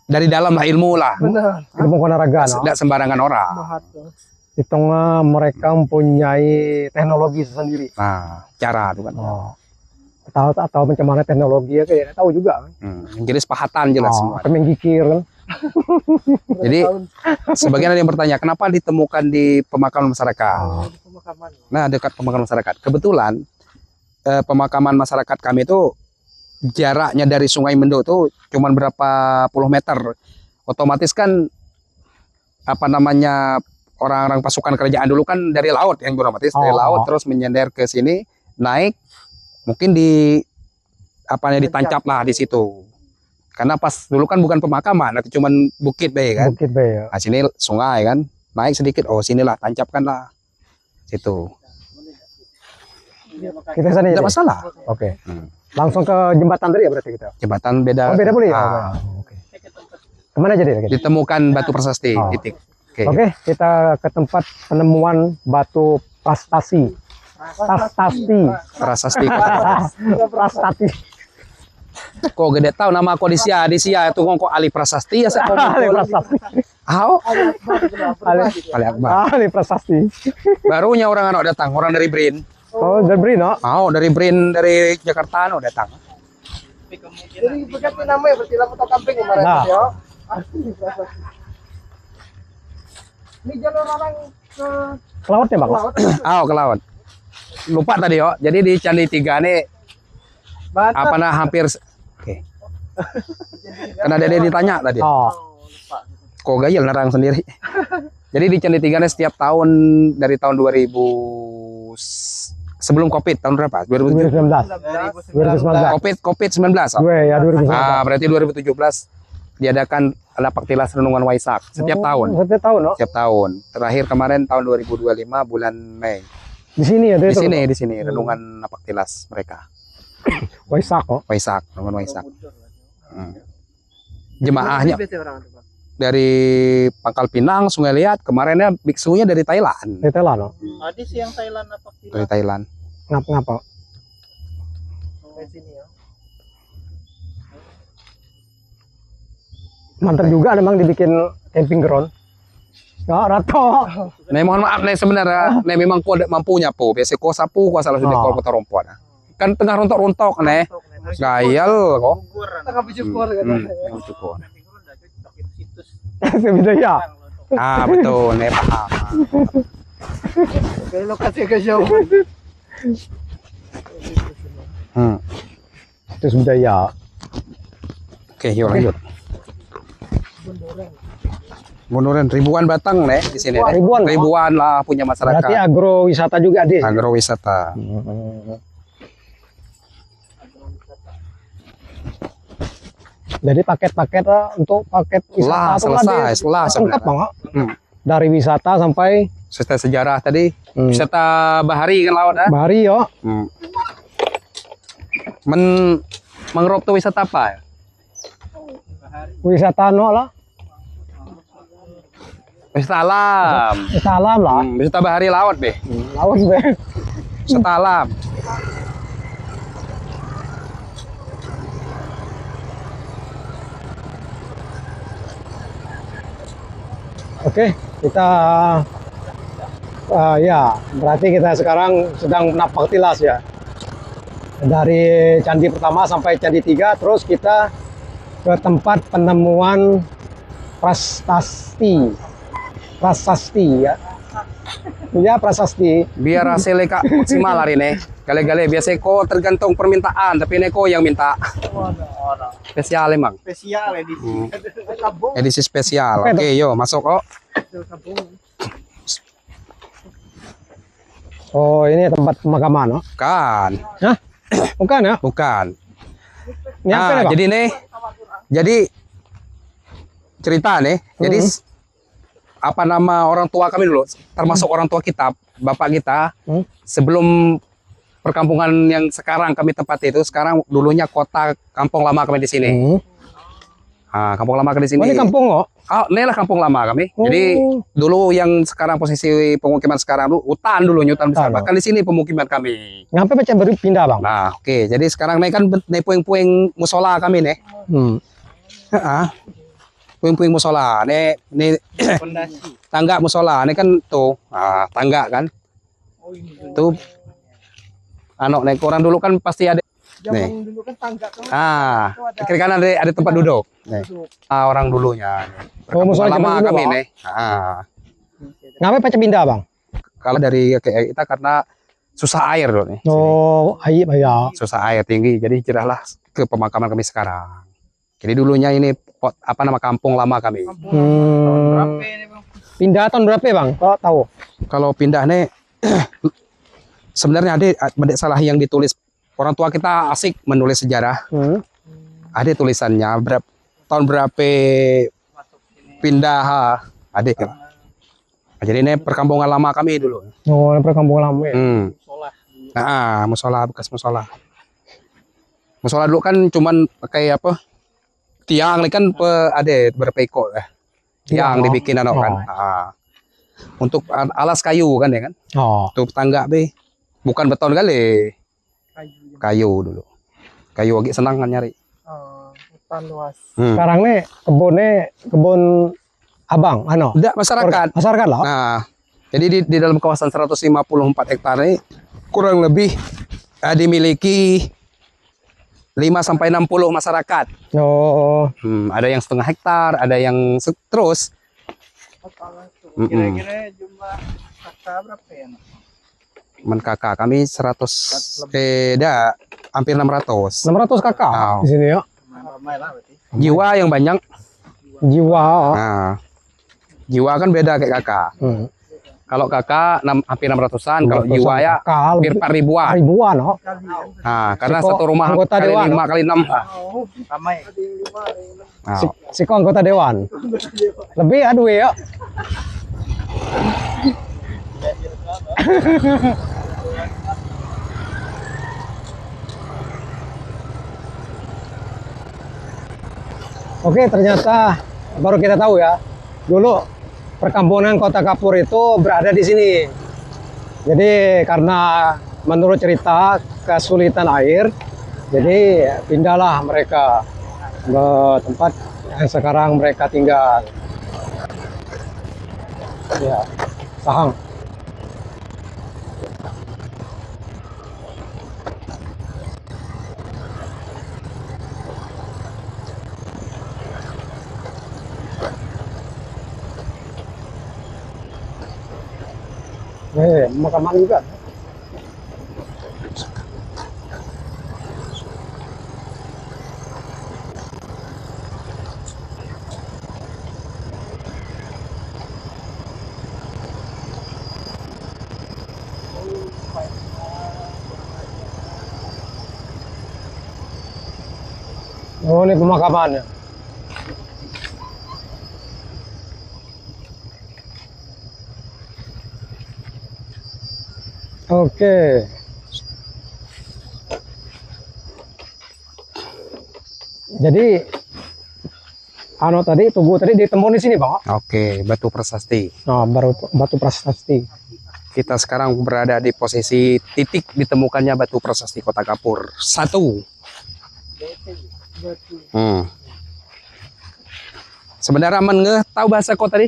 dari dalam lah, ilmu lah. Benar. Ilmu konaraga. No? Tidak sembarangan orang. Mahat tuh. Hitung mereka mempunyai teknologi sendiri. Nah, cara itu kan. Oh. Tahu macam mana teknologi ya, kayak tahu juga kan. Yang jelas pahatan jelas semua. Pemain gikir kan. Jadi sebagian ada yang bertanya, kenapa ditemukan di pemakaman masyarakat? Oh. Di pemakaman. Nah, dekat pemakaman masyarakat. Kebetulan pemakaman masyarakat kami itu jaraknya dari Sungai Mendo itu cuma berapa puluh meter. Otomatis kan apa namanya, orang-orang pasukan kerajaan dulu kan dari laut, yang otomatis dari Oh. laut terus menyender ke sini, naik, mungkin ditancap lah di situ. Karena pas dulu kan bukan pemakaman, itu cuma bukit be kan. Bukit Bay ya. Nah, sini sungai kan, naik sedikit, oh sinilah tancapkan lah situ. Kita sana Tidak aja. masalah. Oke. Hmm. Langsung ke jembatan tadi ya berarti kita. Jembatan beda. Oh, beda boleh ya? Ah, Oke. Kemana jadi? Oke. ditemukan batu prasasti, Oh. titik. Oke. Oke, kita ke tempat penemuan batu prestasi Prastasti. Prasasti. Prastati. Kok gede tahu nama aku di Sia itu kok Ali Prasasti ya saya Ali ngomong. Prastasti. Hao, Ali Ali Akbar. Ali Prastasti. Barunya orang anak datang, orang dari Brin. Oh, dari Brino. Oh, dari Brin dari Jakarta no datang. Tapi Jadi kemungkinan berganti nama ya, berarti Lampung Kamping kemarin Nah. ya. Asli prestasi. Ini jalur orang ke Ke lautnya bang. laut. Oh, ke laut. Lupa tadi yo. Jadi di Candi Tiga nih Batak. apa nah hampir oke. Karena Dede ditanya tadi. Oh, Kok gayel nerang sendiri. Jadi di Candi Tiga nih setiap tahun dari tahun 2000 sebelum Covid tahun berapa? 2017. 2019. 2019. Covid 19. Gue ya 2019. Berarti 2017 diadakan Lapak Tilas Renungan Waisak setiap tahun. Setiap tahun, no? Setiap tahun. Terakhir kemarin tahun 2025 bulan Mei. Di sini ya, Di sini renungan Lapak Tilas mereka. Waisak kok. Waisak, renungan Waisak. Jemaahnya Biasa orang itu, Bang. dari Pangkal Pinang, Sungai Liat, kemarinnya biksunya dari Thailand. Di Thailand, no? Ada sih yang Thailand apa Dari Thailand. Ngapa? Dari sini ya. Mantap juga memang dibikin camping ground. Ya, Rato. Nih mohon maaf nih sebenarnya, nih memang ku ada mampunya po. Biasa ku sapu, ku salah sudah Oh. ku rompot. Kan tengah rontok-rontok nih. Gayal kok. Tengah bersyukur kan. Cukup. Sebeda ya. Betul, nih paham. Dari lokasi ke jauh. Itu sudah ya. Oke, yuk lanjut. Bunduran ribuan batang nih di sini. nih. Ribuan, Ribuan lah punya Berarti masyarakat. agrowisata juga, Ade. Agrowisata. Jadi paket-paket lah untuk paket wisata Lah, atau selesai, Ade? setelah Lengkap, sebenarnya. Bang. Hmm. Dari wisata sampai Wisata sejarah tadi, wisata bahari kan laut ah. Bahari yo. Mangrove tuh wisata apa? Wisata no lah. Wisata alam. Wisata alam lah. Wisata bahari laut be. Laut be. Wisata alam. Oke, kita ya berarti kita sekarang sedang menapak tilas ya. Dari candi pertama sampai candi 3, terus kita ke tempat penemuan prasasti ya. Ya, prasasti. Biar hasilnya kak maksimal hari ini. Gale-gale biasa kok tergantung permintaan, tapi ini kok yang minta. Spesial emang. Spesial edisi. Edisi spesial. Oke, Oke, yo masuk kok. Oh, ini tempat pemakaman, no? Kan, Hah? Bukan ya? bukan. Ini apa nih, Bang? Jadi nih, jadi cerita nih. Jadi apa nama orang tua kami dulu, termasuk orang tua kita, bapak kita, sebelum perkampungan yang sekarang kami tempati itu, sekarang dulunya kota kampung lama kami di sini. Kampung lama kami di sini. Oh, ini kampung kok. Ini lah kampung lama kami. Jadi dulu yang sekarang posisi pemukiman sekarang dulu hutan dulunya, hutan besar. Hutan, Bahkan di sini pemukiman kami. Ngapa pecah baru pindah, Bang? Nah, oke. Jadi sekarang ini kan puing-puing musola kami nih. Puing-puing musola. Nih Fondasi. tangga musola. Ini kan tuh, tangga kan. Tuh, nek orang dulu kan pasti ada. Nih. Zaman dulu kan tangga kan. Di kiri kanan ada tempat duduk. Nih. Orang dulunya. Oh, musola Lama zaman dulu, kami Bang. nih. Ngapa pecah pindah, Bang? Kalau dari kita karena susah air dulu nih. Oh, aib ya. Susah air tinggi, jadi hijrahlah ke pemakaman kami sekarang. Jadi dulunya ini nama kampung lama kami. Berapa ini bang? Pindah tahun berapa, Bang? Kok tahu? Kalau pindah nih sebenarnya ada salah yang ditulis orang tua kita asik menulis sejarah. Ada tulisannya tahun berapa pindah ada kan. Jadi ini perkampungan lama kami dulu. Oh, ini perkampungan lama ya. Musola bekas musola. Musola dulu kan cuman pakai apa? Tiang ini kan ada berapa ekor ya. Tiang dibikin kan. Untuk alas kayu kan ya kan. Oh. Untuk tangga be. Bukan beton kali, Kayu. kayu dulu. Kayu lagi senang kan nyari. Hutan luas. Sekarang nih kebun abang, Udah masyarakat. masyarakat lah. Nah, jadi di dalam kawasan 154 hektar ini kurang lebih dimiliki 5 sampai 60 masyarakat. Oh, Ada yang setengah hektar, ada yang terus. Kira-kira jumlah kakak berapa ya? Nak? Men kakak kami 100 hampir 600. 600 kakak Oh. di sini ya. Ramai lah berarti. Jiwa yang banyak. Jiwa. Nah, jiwa kan beda kayak kakak. Kalau kakak hampir 600-an, kalau jiwa ya kakak hampir 4 ribuan. ribuan, oh. Nah, karena Siko satu rumah anggota kali dewan, 5 kali 6. Ramai. Nah, Siko anggota dewan. Lebih aduh ya. Oke, ternyata baru kita tahu ya. Dulu perkampungan Kota Kapur itu berada di sini. Jadi karena menurut cerita kesulitan air, jadi pindahlah mereka ke tempat yang sekarang mereka tinggal. Ya, Sahang. Pemakaman juga. Oh, ini pemakamannya. Oke. Jadi tubuh tadi ditemukan di sini, Bang. oke, batu prasasti. Nah, baru batu prasasti. Kita sekarang berada di posisi titik ditemukannya batu prasasti Kota Kapur 1. Sebenarnya tahu bahasa kota tadi?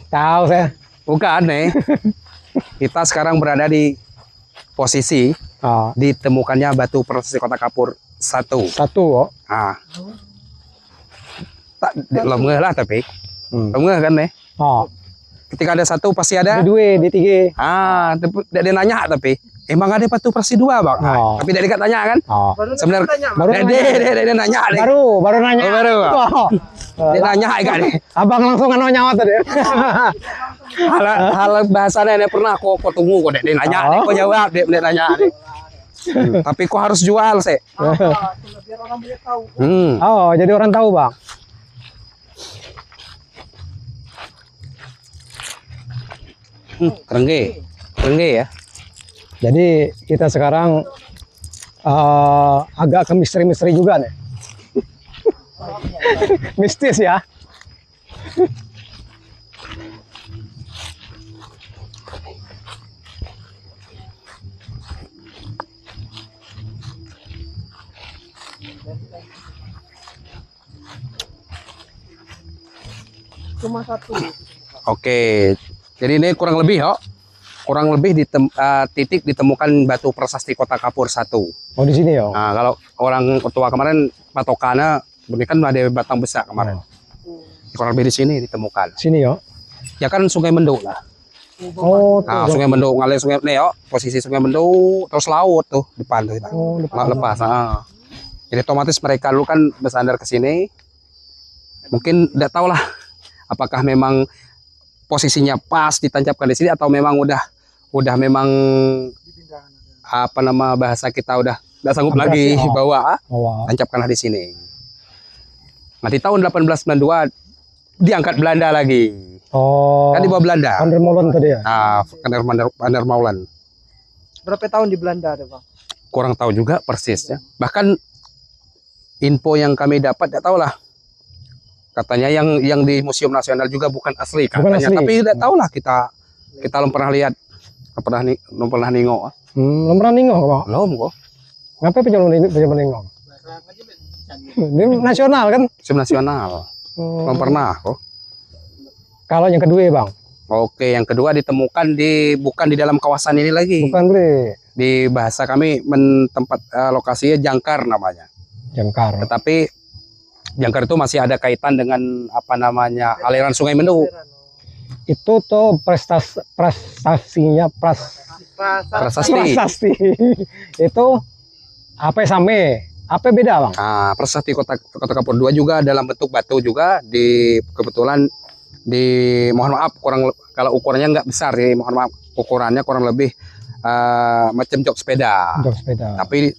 Tahu saya. Bukan nih. Kita sekarang berada di posisi Ah, ditemukannya batu prasasti Kota Kapur 1. satu, oh. Ah. Tak belum ngeh lah tapi. Belum ngeh kan nih. Ah, Ketika ada 1 pasti di ada. dua, di tiga. Dia nanya tapi emang ada batu prasasti 2, Bang. Oh. Tapi dia nanya kan? Ah. Sebenarnya Baru dia nanya deh. baru nanya. Oh, baru, Bang. Oh. Dia nanya kan nih. Abang langsung kan nyawa tadi. Hal bahasanya dia pernah kok tunggu kok dia nanya deh, kok jawab dia nanya deh. Tapi kok harus jual sih? Biar orang boleh tahu. Oh, jadi orang tahu, Bang. Kerengge ya. Jadi kita sekarang agak ke misteri-misteri juga nih. Mistis ya. Cuma satu. Oke. Jadi ini kurang lebih di titik ditemukan batu prasasti Kota Kapur 1. Oh, di sini ya. Nah, kalau orang tua kemarin patokannya ini kan ada batang besar kemarin. Kurang lebih di sini ditemukan. Sini ya. Ya kan Sungai Mendung lah. Oh, Nah, tuh. Sungai Mendung ngalir sungai nih posisi Sungai Mendung terus laut tuh depan tuh. Oh, depan. Lepas. Jadi otomatis mereka dulu kan bersandar ke sini. Mungkin tidak tahu lah apakah memang posisinya pas ditancapkan di sini atau memang udah memang apa nama bahasa kita udah sanggup lagi Abrasi, bawa Oh, tancapkanlah di sini. Nah, di tahun 1892 diangkat Belanda lagi. oh. Kan di bawah Belanda. Van der Molen tadi ya. Nah, Van der Maulen. Berapa tahun di Belanda ada, Bang? Kurang tahu juga persisnya. Bahkan info yang kami dapat tidak tahu lah. Katanya yang di Museum Nasional juga bukan asli katanya. asli. Tapi tidak tahu lah kita belum pernah lihat. Belum pernah nengok. Belum pernah nengok kok. Belum kok. Ngapain belum nengok? Barang aja candi. Ini nasional kan? Museum nasional. Belum pernah kok. Kalau yang kedua bang, Oke, yang kedua ditemukan bukan di dalam kawasan ini lagi. bukan bre, Di bahasa kami tempat lokasinya Jangkar namanya. Jangkar. Tetapi Jangkar itu masih ada kaitan dengan apa namanya aliran Sungai Mendut. Itu tuh prestasinya Prasasti. prestasi. Itu apa sama? Apa beda bang? Nah, prasasti Kota Kapur 2 juga dalam bentuk batu juga kebetulan mohon maaf kalau ukurannya nggak besar ya, mohon maaf ukurannya kurang lebih macam jok sepeda. Untuk sepeda. Tapi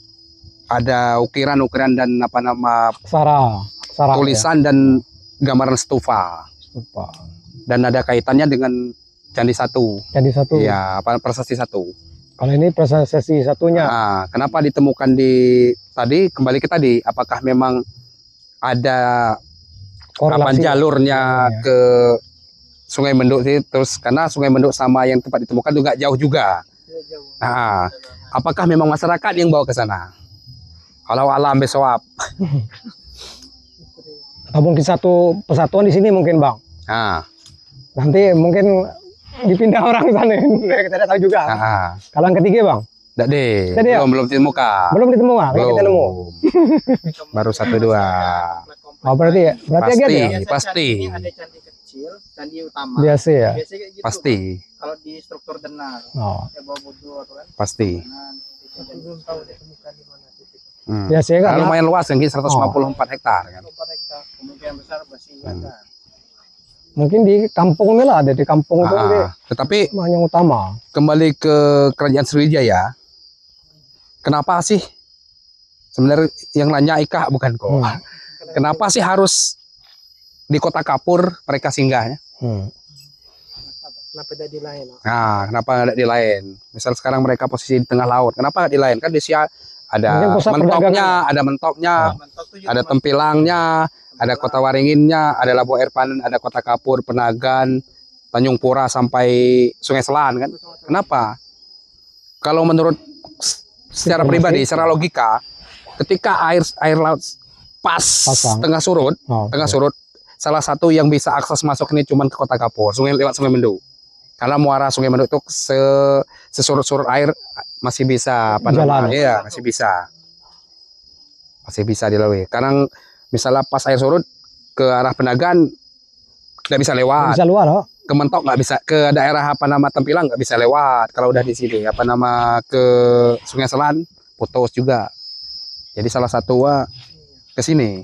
ada ukiran-ukiran dan apa nama Sara tulisan dan gambaran stupa. Lupa. Dan ada kaitannya dengan Candi Satu. Jadi satu. Iya, apa prasasti Satu. Kalau ini prestasi satunya. Nah, kenapa ditemukan kembali ke tadi, apakah memang ada kapan jalurnya ke Sungai Mendut sih, terus karena Sungai Mendut sama yang tempat ditemukan juga jauh juga. Nah, apakah memang masyarakat yang bawa ke sana? Kalau alam besok. Mungkin satu persatuan di sini mungkin bang. Nah, Nanti mungkin dipindah orang sana. Kita tidak tahu juga. Kalau yang ketiga bang, enggak deh, Tadi ya? belum ditemukan. belum ditemu bang. Kita nemu. Baru 1-2. Oh berarti Pasti. agak ya? Biasanya Pasti. candi ini ada candi kecil, candi utama. Biasa ya. Biasanya kayak gitu. Pasti, Kalau di struktur denar, Oh. kayak bawah budu atau kan. pasti. Belum tahu ditemukan di mana titik. Biasanya kan. Karena lumayan luas, mungkin 154 hektar kan. 4 hektar, kemungkinan besar masih ada. Mungkin di kampung ini lah, ada di kampung itu nanti Tetapi yang utama. kembali ke Kerajaan Sriwijaya, kenapa sih sebenarnya yang nanya Ika bukan kok? Kenapa sih harus di Kota Kapur mereka singgahnya? Kenapa tidak di lain? Nah, kenapa nggak di lain? Misal sekarang mereka posisi di tengah laut, kenapa nggak di lain? Kan di sini ada Mungkin pusat mentoknya, ada mentoknya, Mentok tuh juga ada Tempilangnya, ada Kota Waringinnya, ada Labuan Air Panen, ada Kota Kapur, Penagan, Tanjung Pura sampai Sungai Selan kan? Kenapa? Kalau menurut secara pribadi, secara logika, ketika air laut Pasang. tengah surut, salah satu yang bisa akses masuk ini cuma ke Kota Kapur, lewat Sungai Mendut. Karena muara Sungai Mendut itu sesurut-surut air masih bisa Jalan. Iya, masih bisa. Masih bisa dilalui. Karena misalnya pas air surut ke arah Penagan nggak bisa lewat. Bisa luar loh. Ke Mentok nggak bisa, ke daerah apa nama Tempilang nggak bisa lewat kalau udah di sini. Apa nama ke Sungai Selan putus juga. Jadi salah satu ke sini.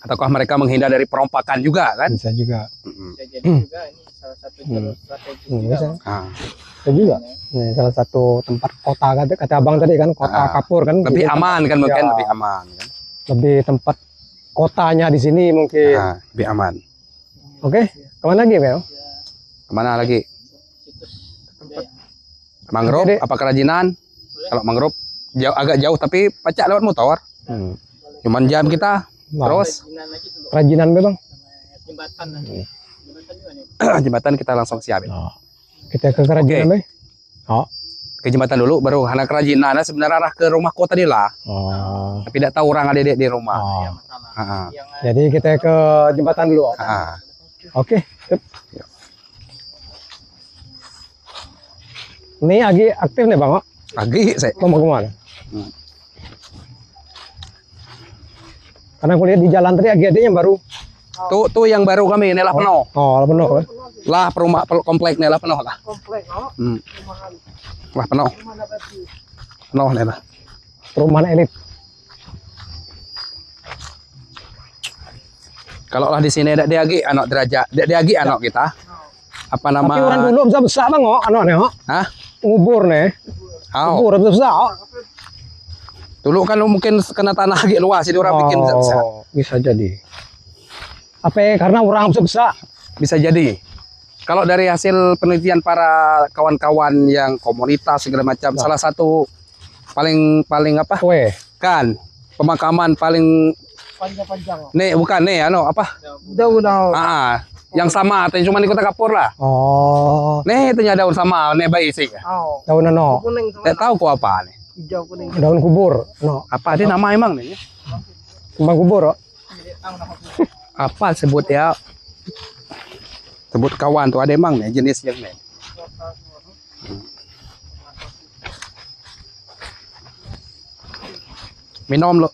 Ataukah mereka menghindar dari perompakan juga kan? Bisa juga. bisa jadi juga ini salah satu jalur strategi juga. Bisa. Nah, Bisa juga. Ini salah satu tempat kota kata abang tadi kan, kota Kapur kan. lebih Jadi aman kan mungkin, ya. lebih aman kan. Lebih tempat kotanya di sini mungkin. Nah, lebih aman. Oke, kemana lagi Bel? Kemana lagi? Tempat Mangrove, Oke, Dek. apa kerajinan? Kalau mangrove agak jauh tapi pacak lewat motor. Cuman jam kita Nah, terus kerajinan aja dulu kerajinan Bang. sama jembatan nanti. Jembatan juga nih. jembatan kita langsung siapin. Nah, kita ke kerajinan Bang. Oh. Ke jembatan dulu baru karena kerajinan sebenarnya arah ke rumah kota dia lah. Oh. Tapi tidak tahu orang ada di rumah. Oh. Yang masalah. Ah. Yang Jadi kita ke jembatan dulu. Ah. Oke. Sip. Ini lagi aktif nih Bang. Lagi saya. Mau kemana? Karena aku lihat di jalan tadi agak-agaknya baru. Tuh yang baru kami Nela penuh. Oh, penuh kan? Lah komplek Nela penuh lah. Komplek, oh. Rumahan. Lah penuh. Mana berarti? Penuh Nela. Perumahan elit. Kalau lah di sini ada diagi anak derajat, diagi anak kita. Apa nama? Tapi orang dulu bisa besar Bang, oh, anu nih, oh. Hah? Ngubur nih. Oh. Ngubur bisa besar. Oh. Dulu kan mungkin kena tanah agak luas jadi orang bikin bisa. Bisa jadi. Apa karena orang bisa besar? Bisa jadi. Kalau dari hasil penelitian para kawan-kawan yang komunitas segala macam, salah satu paling apa? Weh. Kan pemakaman paling Panjang-panjang. nih bukan nih apa? Udah. Yang sama, tapi cuma di Kota Kapur lah. Oh, Nih, ternyata daun sama, nih bayi sih. Oh, daun ano, kuning sama Tidak tahu kok apa nih. hijau kuning. daun kubur, no, Apa dia nama emang nih? kembang kubur. Oh. Apa sebut ya? Sebut kawan tuh ada emang nih jenis yang nih. Minum lo.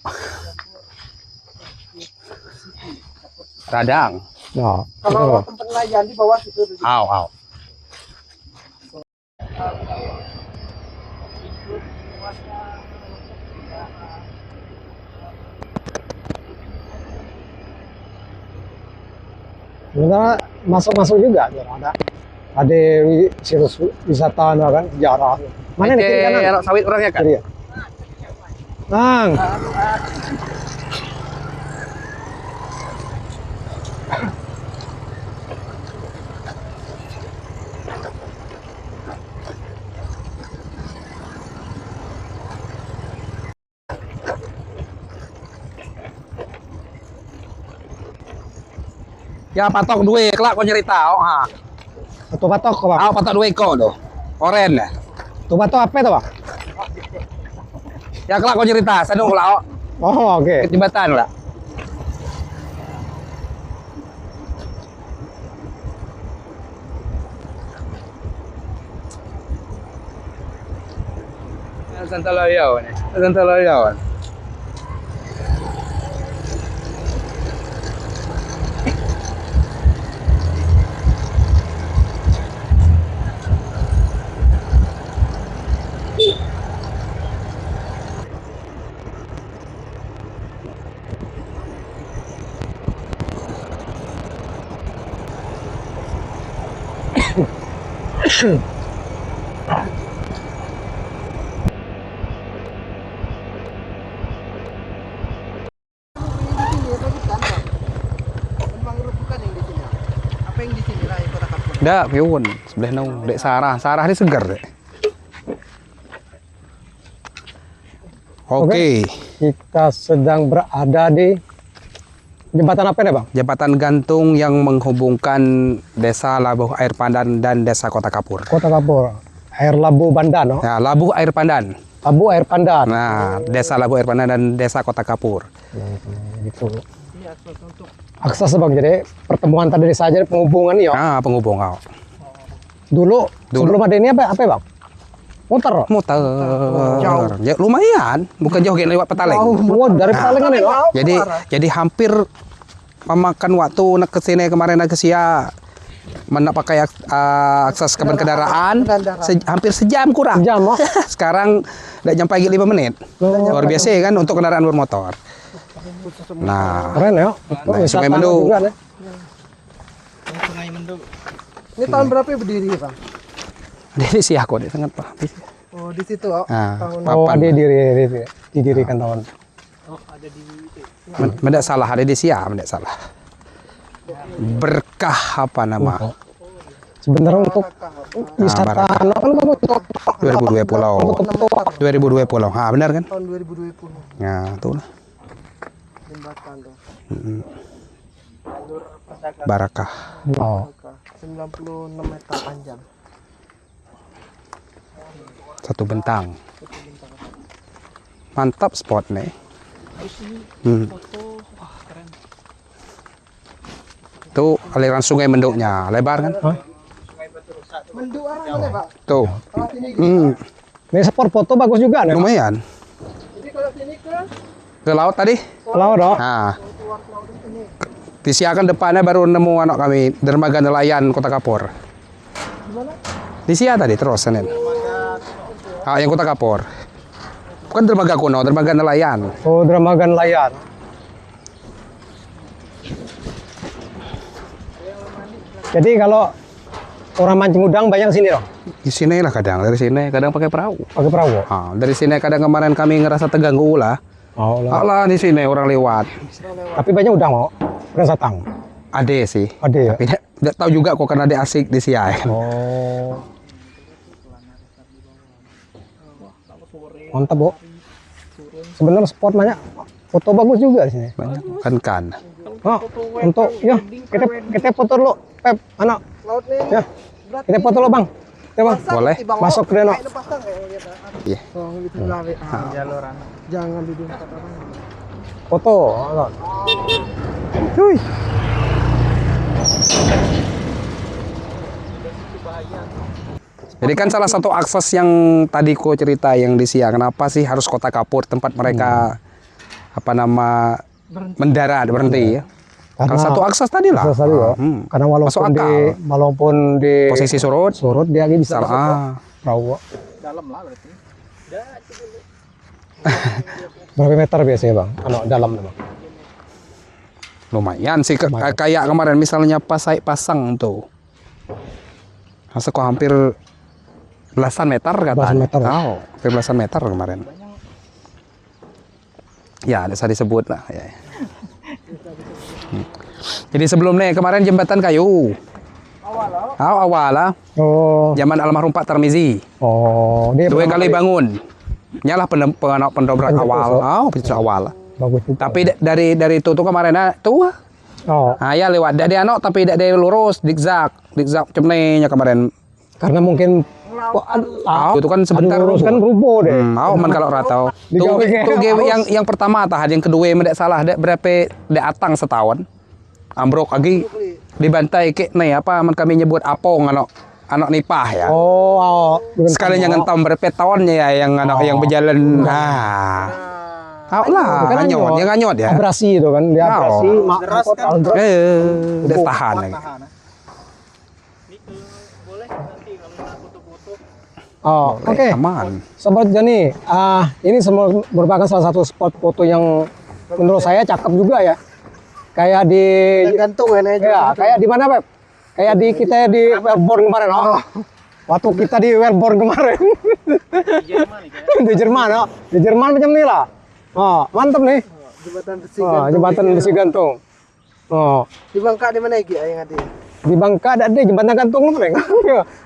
Radang. No, Kalau tempat nelayan di bawah situ. Aw, aw. sebenarnya masuk juga, ada situs wisata, no, kan, sejarah. Mana nih kiri kanan? Anak sawit orangnya kan? Kiri ya? Bang, Ya patok duit, kelak kau cerita. Oh, ha. tuh batok kok, Bang. Ah, patok duit kau tuh. Oren ya. Tuh batok apa itu, Bang? Ya kelak kau cerita, sedung kelak. Oh, oke. Jembatan lah. Santaloyo nih. Santaloyo. Bukan yang di sini. Apa yang di sini lah Kota Kapur? Dah, piun. Sebelah nau, dek Sarah. Sarah ini segar dek. Oke. Kita sedang berada di jembatan apa nih, Bang? Jembatan gantung yang menghubungkan Desa Labuh Air Pandan dan Desa Kota Kapur. Kota Kapur. Air Labu Bandan, no? Ya, Labuh Air Pandan. Labu Air Pandan. Nah, Desa Labuh Air Pandan dan Desa Kota Kapur. Gitu. Ini akses untuk Akses, Bang. Jadi pertemuan tadi saja penghubungan ya. Ah, penghubung kau. Dulu sebelum ada ini apa Bang? Muter. Muter. Jauh. Ya, lumayan, bukan jauh kayak lewat Petaling. Wah, dari Petaling kan ya. Jadi hampir memakan waktu nak ke sini kemarin nak ke Sia mana pakai akses kendaraan hampir sejam kurang. Jam, oh. Sekarang udah jam pagi 5 menit. Luar biasa kan untuk kendaraan bermotor. Nah, Keren ya. Nah, Sungai Mendung. juga, nih. Sungai Mendung. ini tahun berapa ya berdiri, Bang? jadi sih aku deh sangat paham. Oh, di situ. Oh, Nah, tahun Oh, papan. ada didirikan tahun. Oh, ada di Mendak salah ada di Sia, mendak salah. Berkah apa nama? Sebenarnya untuk wisata Baraka. kan kamu 2020. 2020. Ah, benar kan? tahun 2020 Ya, tuh lah. jembatan tuh. jalur perdagangan. Barakah. oh. 96 meter panjang. Satu bentang. Mantap spot nih. Hmm. Tuh aliran sungai Menduknya, lebar kan? Mendung arah mana, Pak? Tuh. Kalau sini Ini spot foto bagus juga nih. Lumayan. jadi kalau sini Ke laut tadi? Laut, oh. Nah. Disiakan depannya baru nemu anak kami dermaga nelayan Kota Kapur. Di Sia tadi terus Senin. Ah, yang Kota Kapur. Bukan dermaga kuno, dermaga nelayan. Oh, dermaga nelayan. Jadi kalau orang mancing udang banyak sini dong, Di sini lah kadang, dari sini kadang pakai perahu. pakai perahu. Ah, dari sini kadang kemarin kami ngerasa terganggu lah. Oh, lah. Alah di sini orang lewat. Tapi banyak udang mau, bukan satang. Ade sih. Ada ya. Tapi tidak tahu juga kok karena dia asik di Sia. Oh. Mantap, Bu. Sebenarnya spot banyak. Foto bagus juga di sini. Banyak kan kan. Oh, untuk ya kita foto dulu, Pep, anak. Laut nih. Ya. Berarti Kita foto dulu, Bang. Coba. Boleh. Masuk ke danau. Pasang kayak gitu. Iya. Oh, gitu lari. Jalur anak. Jangan di tempat orang. Foto. Cuy. Jadi kan salah satu akses yang tadi ku cerita yang di siang, kenapa sih harus Kota Kapur tempat mereka apa nama mendarat berhenti ya? Salah satu akses tadi lah. Akses tadi ya. Karena Masuk akal. walaupun di Posisi surut. surut dia lagi bisa Salah. perahu. Dalam lah berarti. Berapa meter biasanya, Bang? Dalam, Bang. Lumayan sih kayak kemarin misalnya pas saya pasang tuh. Masa kok hampir belasan meter katanya. Belasan meter. Oh, hampir belasan meter kemarin. Ya, bisa disebut lah ya. Jadi sebelumnya kemarin jembatan kayu. Awal lah. Oh. Zaman almarhum Pak Tarmizi. Oh, dia Dua pertama kali bangun. Nyalah pendobrak awal. Oh, pintu awal. bagus juga. Tapi dari itu tuh kemarin tuh. Oh, Ya lewat dari anok tapi dari lurus zigzag cemnenya kemarin. karena mungkin Itu kan sebentar lurus kan rubuh deh. Man kalau ratau. Tuh yang pertama tah, yang kedua tidak salah berapa atang setahun. Ambruk lagi dibantai ke nih apa kami nyebut apong anak nipah ya. Oh, Sekalinya ngentom berapa tahunnya ya yang yang berjalan. Tahu lah, kan nganyot ya. abrasi itu kan, dia abrasi, Deras kan? Udah tahan lagi. Boleh nanti kalau kita foto-foto. Oh, oke. Aman. Sobat Jani, ini semua merupakan salah satu spot foto yang menurut saya cakep juga ya. Kayak di Gantung kan aja. ya, kayak di mana, Pep? Kayak di kita di Melbourne kemarin, oh. Waktu kita di Melbourne kemarin. Di Jerman, oh. Di Jerman macam ini lah. Oh, mantap nih. Jembatan besi Oh, gantung. jembatan besi gantung. Oh, Di Bangka di mana lagi yang ada? di Bangka ada deh jembatan gantung lu, Peng.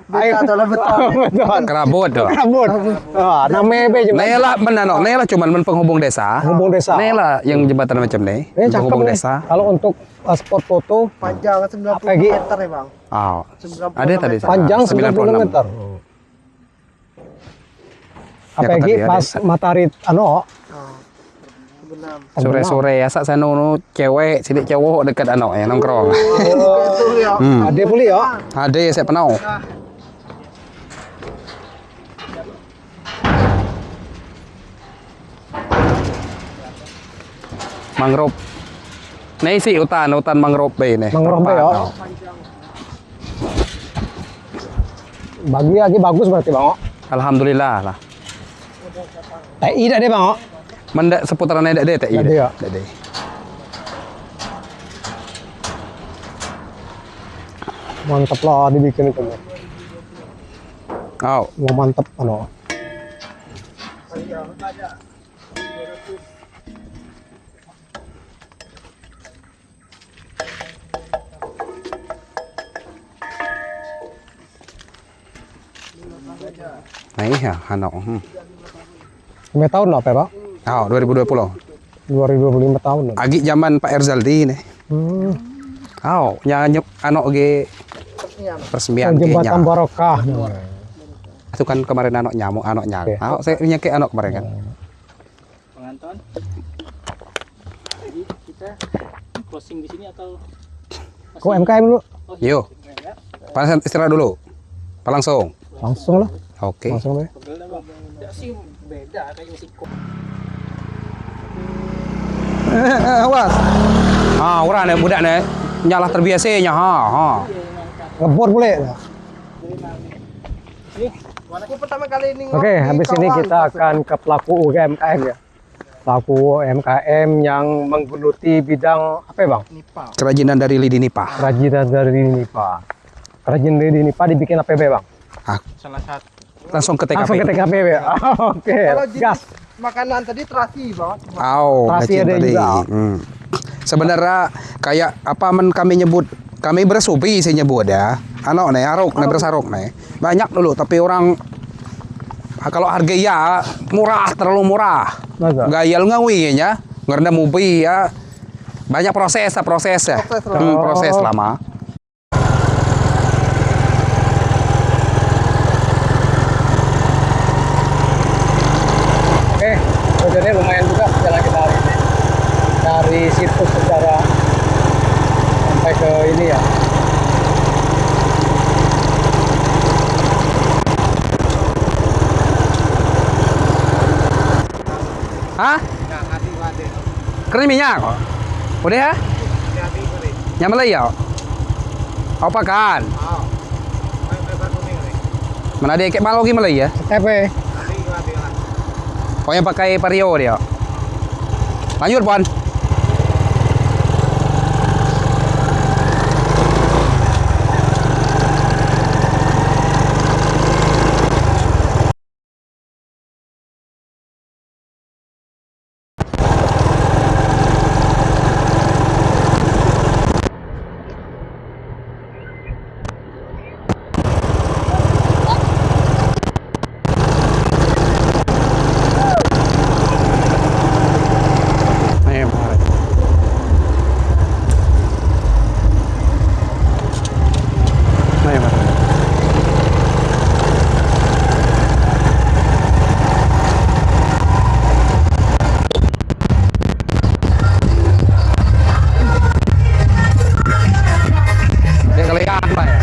Beta atau lah beton. Beton. Kerabut tuh. Kabut. Oh, namanya be jembatan Nela menano, Nela cuman penghubung desa. hubung desa. Nela yang jembatan macam nih, Ini cakep penghubung nih. desa. Kalau untuk spot foto Panjang 90 Apalagi? meter ya, Bang. Oh, 96 ada tadi. meter. panjang 90 meter. Apalagi tadi ada. pas matahari Oh. Benar. Sore-sore ya sak sana cewek, sidik cowok dekat ya nongkrong. Itu ya. ada pula ya. Ada saya penau. Mangrove. Nih sih hutan mangrove nih. Mangrove bay, ya. Bagi lagi bagus berarti, Bang. Alhamdulillah lah. TI dah deh, Bang. Mendak seputaran ada deh tak Ada ya? Ada. Mantap lah dibikin itu. Oh, Wah, mantap nah iya hanok. Lima tahun lah, Pak. Oh, 2020. 2025 tahun. Agi zaman Pak Erzaldi nih. Oh, nyanyi anok ge persemian Jembatan kayaknya. Barokah. Itu kan kemarin anok nyamuk, anok nyang. Oh, saya nyake anok kemarin kan. Penganton. Jadi kita closing di sini atau Kok MKM lu? Yo. Panas istirahat dulu. Apa langsung? Langsung lah. Oke. Langsung deh. tidak sih beda kayak Meksiko. Awas. Orang nih budak nih nyalah terbiasanya. Ngebor boleh. Aku pertama kali ini Oke, habis ini kita akan ke pelaku UMKM ya. Pelaku UMKM yang menggeluti bidang apa ya, Bang? Nipah. Kerajinan dari lidi nipah. Kerajinan dari nipah. Kerajinan dari nipah dibikin apa ya, Bang? Salah satu. Langsung ke TKP. Langsung ke TKP ya. Oke, Kalau jenis gas. makanan tadi terasi banget. Terasi ada tadi. juga. Sebenarnya kayak apa kami nyebut, kami bersupi saya nyebut ya. Anak nih arok, nih bersarok nih. Banyak dulu tapi orang kalau harga ya murah, terlalu murah. Masa? Gayal ngawi ya, ngerna mubi ya. Banyak proses ya. Proses lah. Proses lama. Oke, jadi lumayan juga jalan kita hari ini. Dari situs sejarah sampai ke ini ya. Hah? Kering minyak kok? Udah ya? Nyampe lagi ya? Apa kan? Mana dia kayak malu gimana lagi ya? TP. Pokoknya pakai Vario dia. Lanjut, Pon. Nih, mari. Nih, mari. Dia kelihatan Pak ya.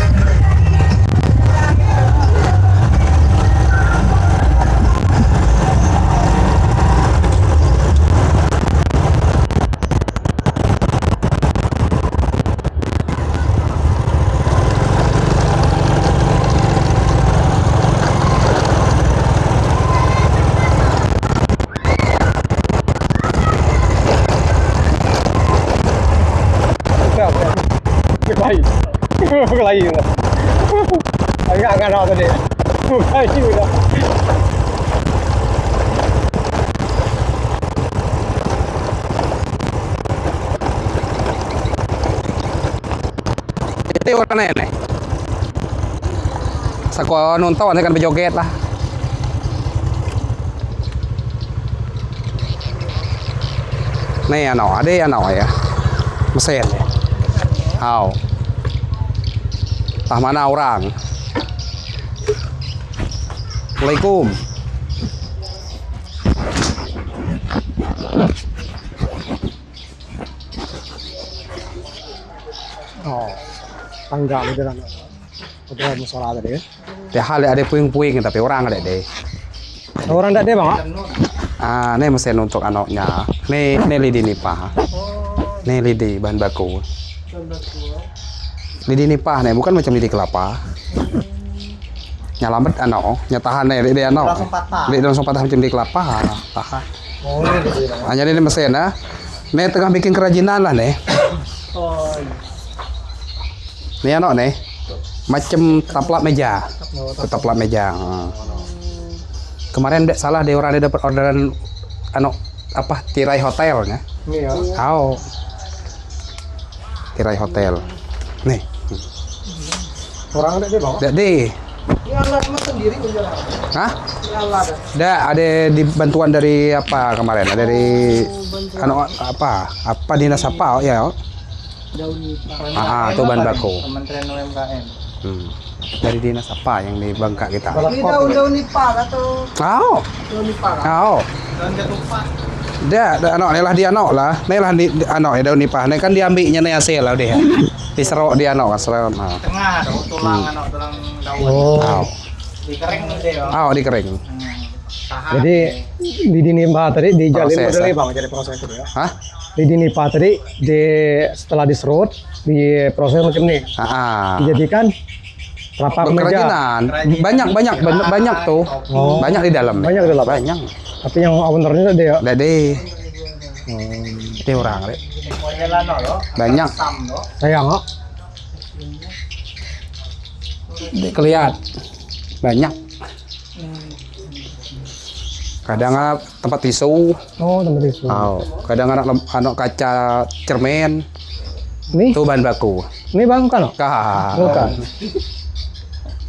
Kelahi. Kelahi udah. Agak ada tadi. Kelahi udah. Itu orang nenek. Sako nonton kan berjoget lah. Nih ada ya. Mesin ya. Aw. Tah mana orang? Assalamualaikum. Oh, tangga di dalam. Udah musola tadi ya. Dia hal ada puing-puing tapi orang ada deh. Orang tak ada bang? Ah, ini mesin untuk anaknya. Nih lidi nipah. Nih lidi bahan baku. Lidi nipah nih bukan macam lidi kelapa. Nyalamet anak, nyatahan nih lidi anak. Langsung patah. Lidi langsung patah macam lidi kelapa. Tahan. Oh, ini. Hanya ini mesin ya. Nih tengah bikin kerajinan lah nih. Oh, Nih anak nih. Macam taplak meja. Taplak meja. Kemarin tidak salah dia orang ada dapat orderan apa tirai hotelnya. Ini ya. Oh. Tirai hotel. Nih. Orang tak ada bang? Jadi, Ini alat mas sendiri menjual. hah? Ini alat. Ada di bantuan dari apa kemarin? Dari apa dinas apa ya? Daun nipah. Tuh bahan baku. Kementerian UMKM. Dari dinas apa yang di Bangka kita? Ini daun nipah atau Oh. daun nipah? Oh. Daun ketupat. Dia anak lah dia anak lah. Nih lah di anak ya daun nipah. Nih kan diambilnya nih hasil lah dia. Diserok dia anak kan serok. Tengah ada tulang tulang daun. Oh. Dikering deh, Bang. Oh, dikering. Tahan. Jadi lidi nipah tadi dijalin Proses, modalnya ya? bang, jadi proses itu ya. Hah? Lidi nipah tadi setelah diserut diproses macam ini, dijadikan kelapa meja. Kerajinan. Banyak tuh. Oh. Banyak di dalam. Banyak di dalam. Banyak. Tapi yang ownernya tadi ya. Ada dia orang deh. Modelan lo. Banyak. Sam lo. Sayang kok. Kelihatan banyak. Kadang tempat tisu, Oh, tempat itu. kadang anak kaca cermin, Nih, itu bahan baku. ini bang kan? Kah, Bukan.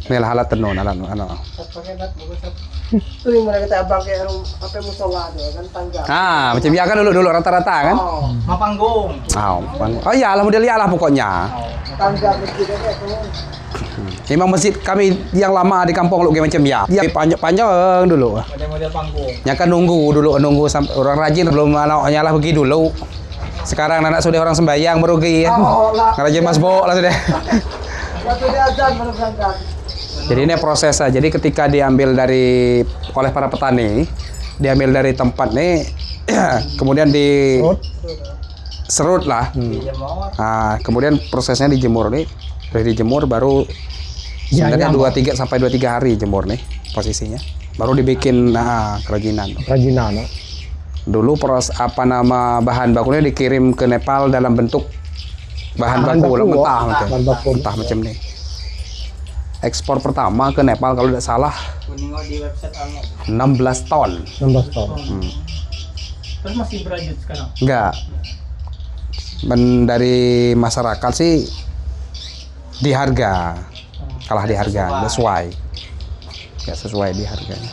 ini lah alat tenun, alat. Pakai bat bagus. Itu yang mana kata abang kayak apa musola tuh kan tangga. Nah, macam ya kan dulu rata-rata kan. Oh, Mapanggung. Oh iya lah model ya lah pokoknya. tangga masjid kayak itu. Memang masjid kami yang lama di kampung lu kayak macam ya. Dia panjang-panjang dulu. Model-model panggung. Ya kan nunggu sampai orang rajin belum anaknya lah pergi dulu. Sekarang anak sudah orang sembahyang baru pergi kan. Oh, lah. Rajin masbuk lah sudah. Waktu dia azan baru berangkat. Jadi ini prosesnya. Jadi ketika diambil oleh para petani, diambil dari tempat nih, kemudian serut lah. Dijemur. Nah, kemudian prosesnya dijemur nih. Dari dijemur baru sebenarnya 2-3 hari jemur nih posisinya. Baru dibikin kerajinan. Kerajinan. No? Dulu bahan bakunya dikirim ke Nepal dalam bentuk bahan baku mentah macam. Bahan baku. Mentah macam nih. Ekspor pertama ke Nepal kalau tidak salah Kuningo di website anu. 16 ton. 16 tahun. Terus masih berlanjut sekarang. Enggak. Dari masyarakat sih di harga. Kalah di harga, sesuai. Enggak sesuai di harganya.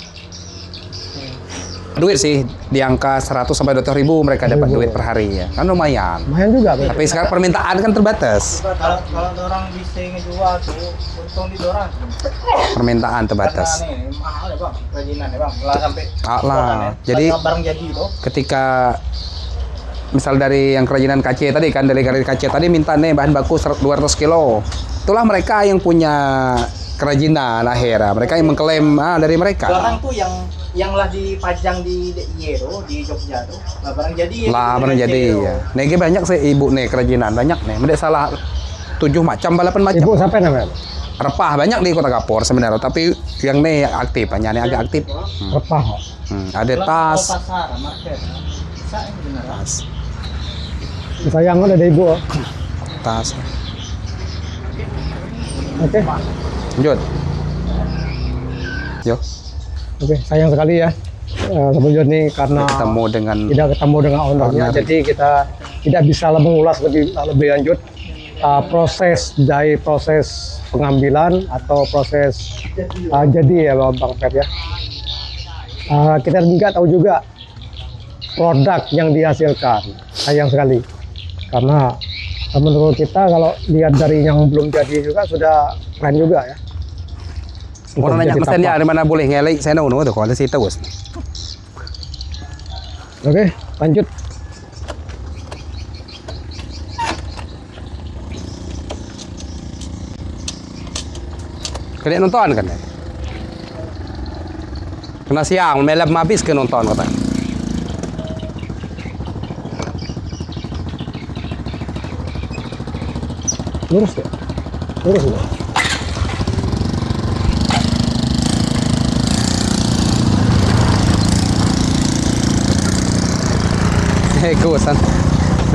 Duit sih di angka 100 sampai 200 ribu mereka dapat duit per hari ya. Kan lumayan. Lumayan juga. Bro. Tapi sekarang permintaan kan terbatas. Kalau orang bisa ngejual tuh untung di orang. Permintaan terbatas. Karena nih mahal ya bang, kerajinan ya bang. Lah sampai. Lah, jadi barang jadi itu. ketika misal dari yang kerajinan KC tadi kan, dari KC tadi minta nih bahan baku 200 kilo. Itulah mereka yang punya kerajinan akhirnya. Mereka yang mengklaim dari mereka. Orang tuh yang lah dipajang di DIY tuh di Jogja tuh lah barang jadi. Lah barang jadi ya. Nih banyak sih ibu nih kerajinan banyak nih. Tidak salah 7 macam 8 macam. Ibu siapa namanya? Repah banyak di Kota Kapur sebenarnya, tapi yang nih aktif, hanya nih agak aktif. Repah. Ada tas. Pasar, market. Bisa ini benar. Tas. Sayang ada ibu. Tas. Oke. Lanjut. Yo. Oke, sayang sekali ya. Sebelumnya nih karena Ketemu dengan tidak ketemu dengan ownernya, Owner. jadi kita tidak bisa mengulas lebih lanjut proses pengambilan atau proses jadi ya Bang Pep ya. Kita nggak tahu juga produk yang dihasilkan. Sayang sekali karena menurut kita kalau lihat dari yang belum jadi juga sudah keren juga ya. orang nanya mesennya di mana boleh ngelek saya nunggu tuh kalau situ bos. Oke, lanjut. Kalian nonton kan? Kena siang, melap habis ke nonton kata. Lurus ya? Lurus ya? Kusan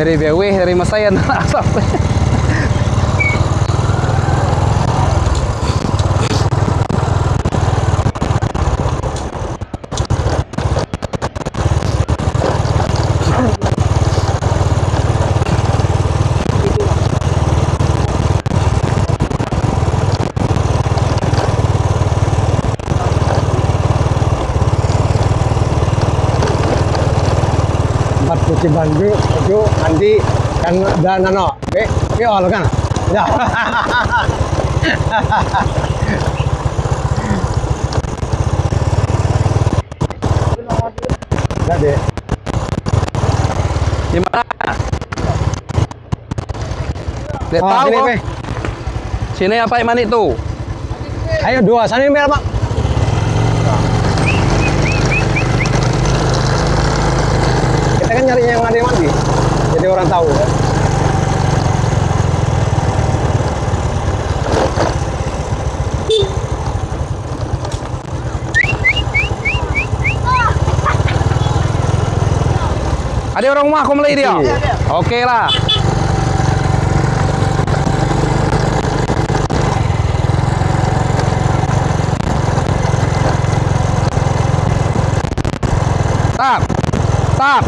dari BW dari Masayan tempat cuci baju mandi kan dan oke kan ya. Jadi di mana? Lihat oh, tahu sini, kok. Pe. Sini apa yang mana itu? Ayo dua sana ini Pak. Kita kan nyari yang mandi, jadi orang tahu ya. Ada orang rumah kau mulai dia? Iya. Oke lah. Stop. Stop.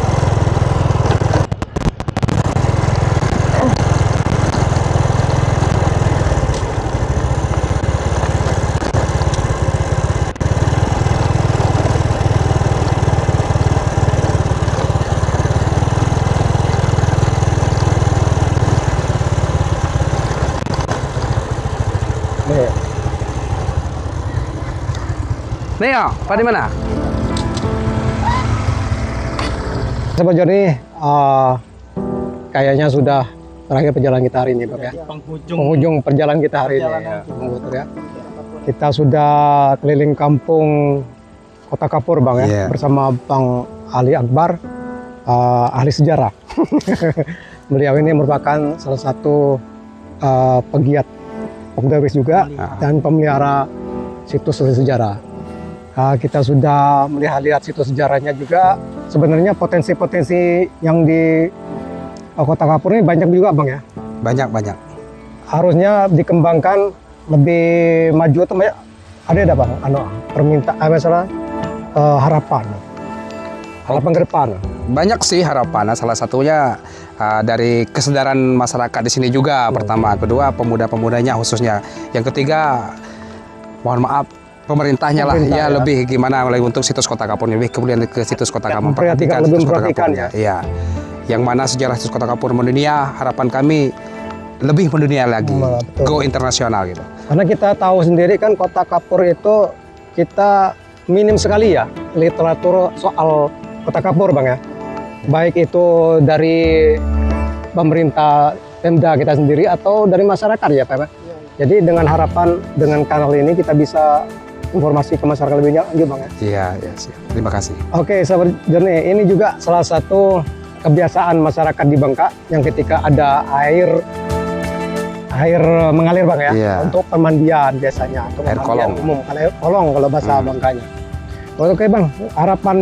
Neo, Pak di mana? Sobat Joni, kayaknya sudah terakhir perjalanan kita hari ini, Pak ya. Penghujung perjalanan kita hari ini, ya, Bang Guntur ya. Kita sudah keliling kampung Kota Kapur, Bang ya, Iya. bersama Bang Ali Akbar, ahli sejarah. Beliau ini merupakan salah satu pegiat Pokdawis juga dan pemelihara situs sejarah. Kita sudah melihat situs sejarahnya juga. Sebenarnya potensi-potensi yang di Kota Kapur ini banyak juga, Bang ya. Banyak. Harusnya dikembangkan lebih maju atau banyak. Ada Bang, permintaan masalah harapan ke depan. Banyak sih harapan. Salah satunya dari kesadaran masyarakat di sini juga. Pertama, kedua pemuda-pemudanya khususnya. Yang ketiga, mohon maaf, pemerintahnya lah Pemerintah, ya, ya. lebih gimana mulai untuk situs Kota Kapur, lebih kemudian ke situs Kota Kapur, memperhatikan, lebih memperhatikan ya. Iya. Yang mana sejarah situs Kota Kapur mendunia, harapan kami lebih mendunia lagi, Betul. go internasional gitu. Karena kita tahu sendiri kan Kota Kapur itu kita minim sekali ya literatur soal Kota Kapur, Bang ya. Baik itu dari pemerintah Pemda kita sendiri atau dari masyarakat ya, Pak. Jadi dengan harapan dengan kanal ini kita bisa informasi ke masyarakat lebih lanjut, Bang ya. Iya, siap. Terima kasih. Oke, sahabat Joni, ini juga salah satu kebiasaan masyarakat di Bangka yang ketika ada air mengalir, Bang ya, Iya. untuk pemandian biasanya, untuk Air pemandian kolong. umum, kolong kalau bahasa Bangkanya. Oke, Bang, harapan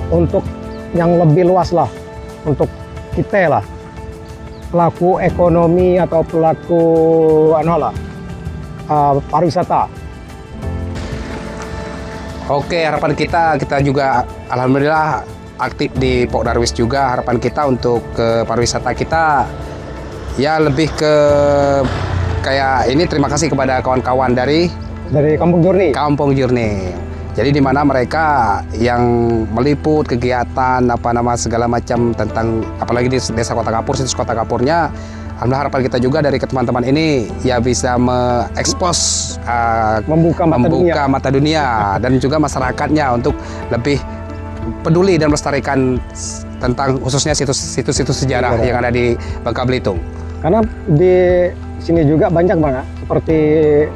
untuk yang lebih luas lah, untuk kita lah, pelaku ekonomi atau pelaku pariwisata. Oke, harapan kita juga alhamdulillah aktif di Pokdarwis juga. Harapan kita untuk ke pariwisata kita ya lebih ke kayak ini, terima kasih kepada kawan-kawan dari Kampung Jurni. Kampung Jurni. Jadi di mana mereka yang meliput kegiatan segala macam tentang apalagi di Desa Kota Kapur, situs Kota Kapurnya. Alhamdulillah harapan kita juga dari teman-teman ini ya bisa mengekspos Membuka mata dunia dan juga masyarakatnya untuk lebih peduli dan melestarikan tentang khususnya situs-situs sejarah yang ada di Bangka Belitung. Karena di sini juga banyak banget seperti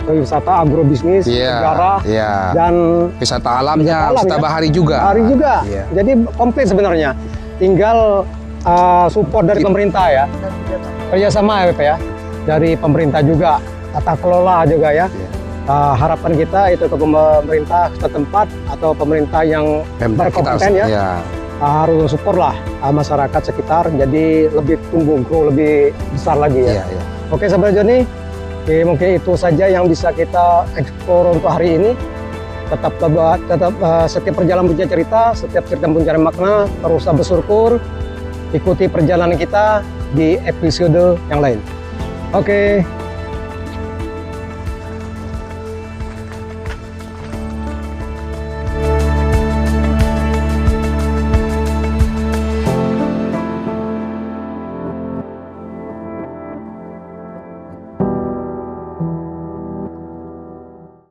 wisata, agrobisnis, sejarah, dan wisata alamnya, wisata ya. bahari juga. Bahari juga. Iya. Jadi komplit sebenarnya. Tinggal support dari pemerintah ya. Kerjasama ya, Pak ya. Dari pemerintah juga, tata kelola juga ya. Iya. Harapan kita itu ke pemerintah setempat atau pemerintah yang berkompeten ya. Iya. Harus support lah masyarakat sekitar, jadi lebih tumbuh grow lebih besar lagi ya. Iya. Oke, sahabat Joni, mungkin itu saja yang bisa kita eksplor untuk hari ini. Tetap setiap perjalanan punya cerita, setiap cerita punya makna. Terus bersyukur, ikuti perjalanan kita di episode yang lain. Oke.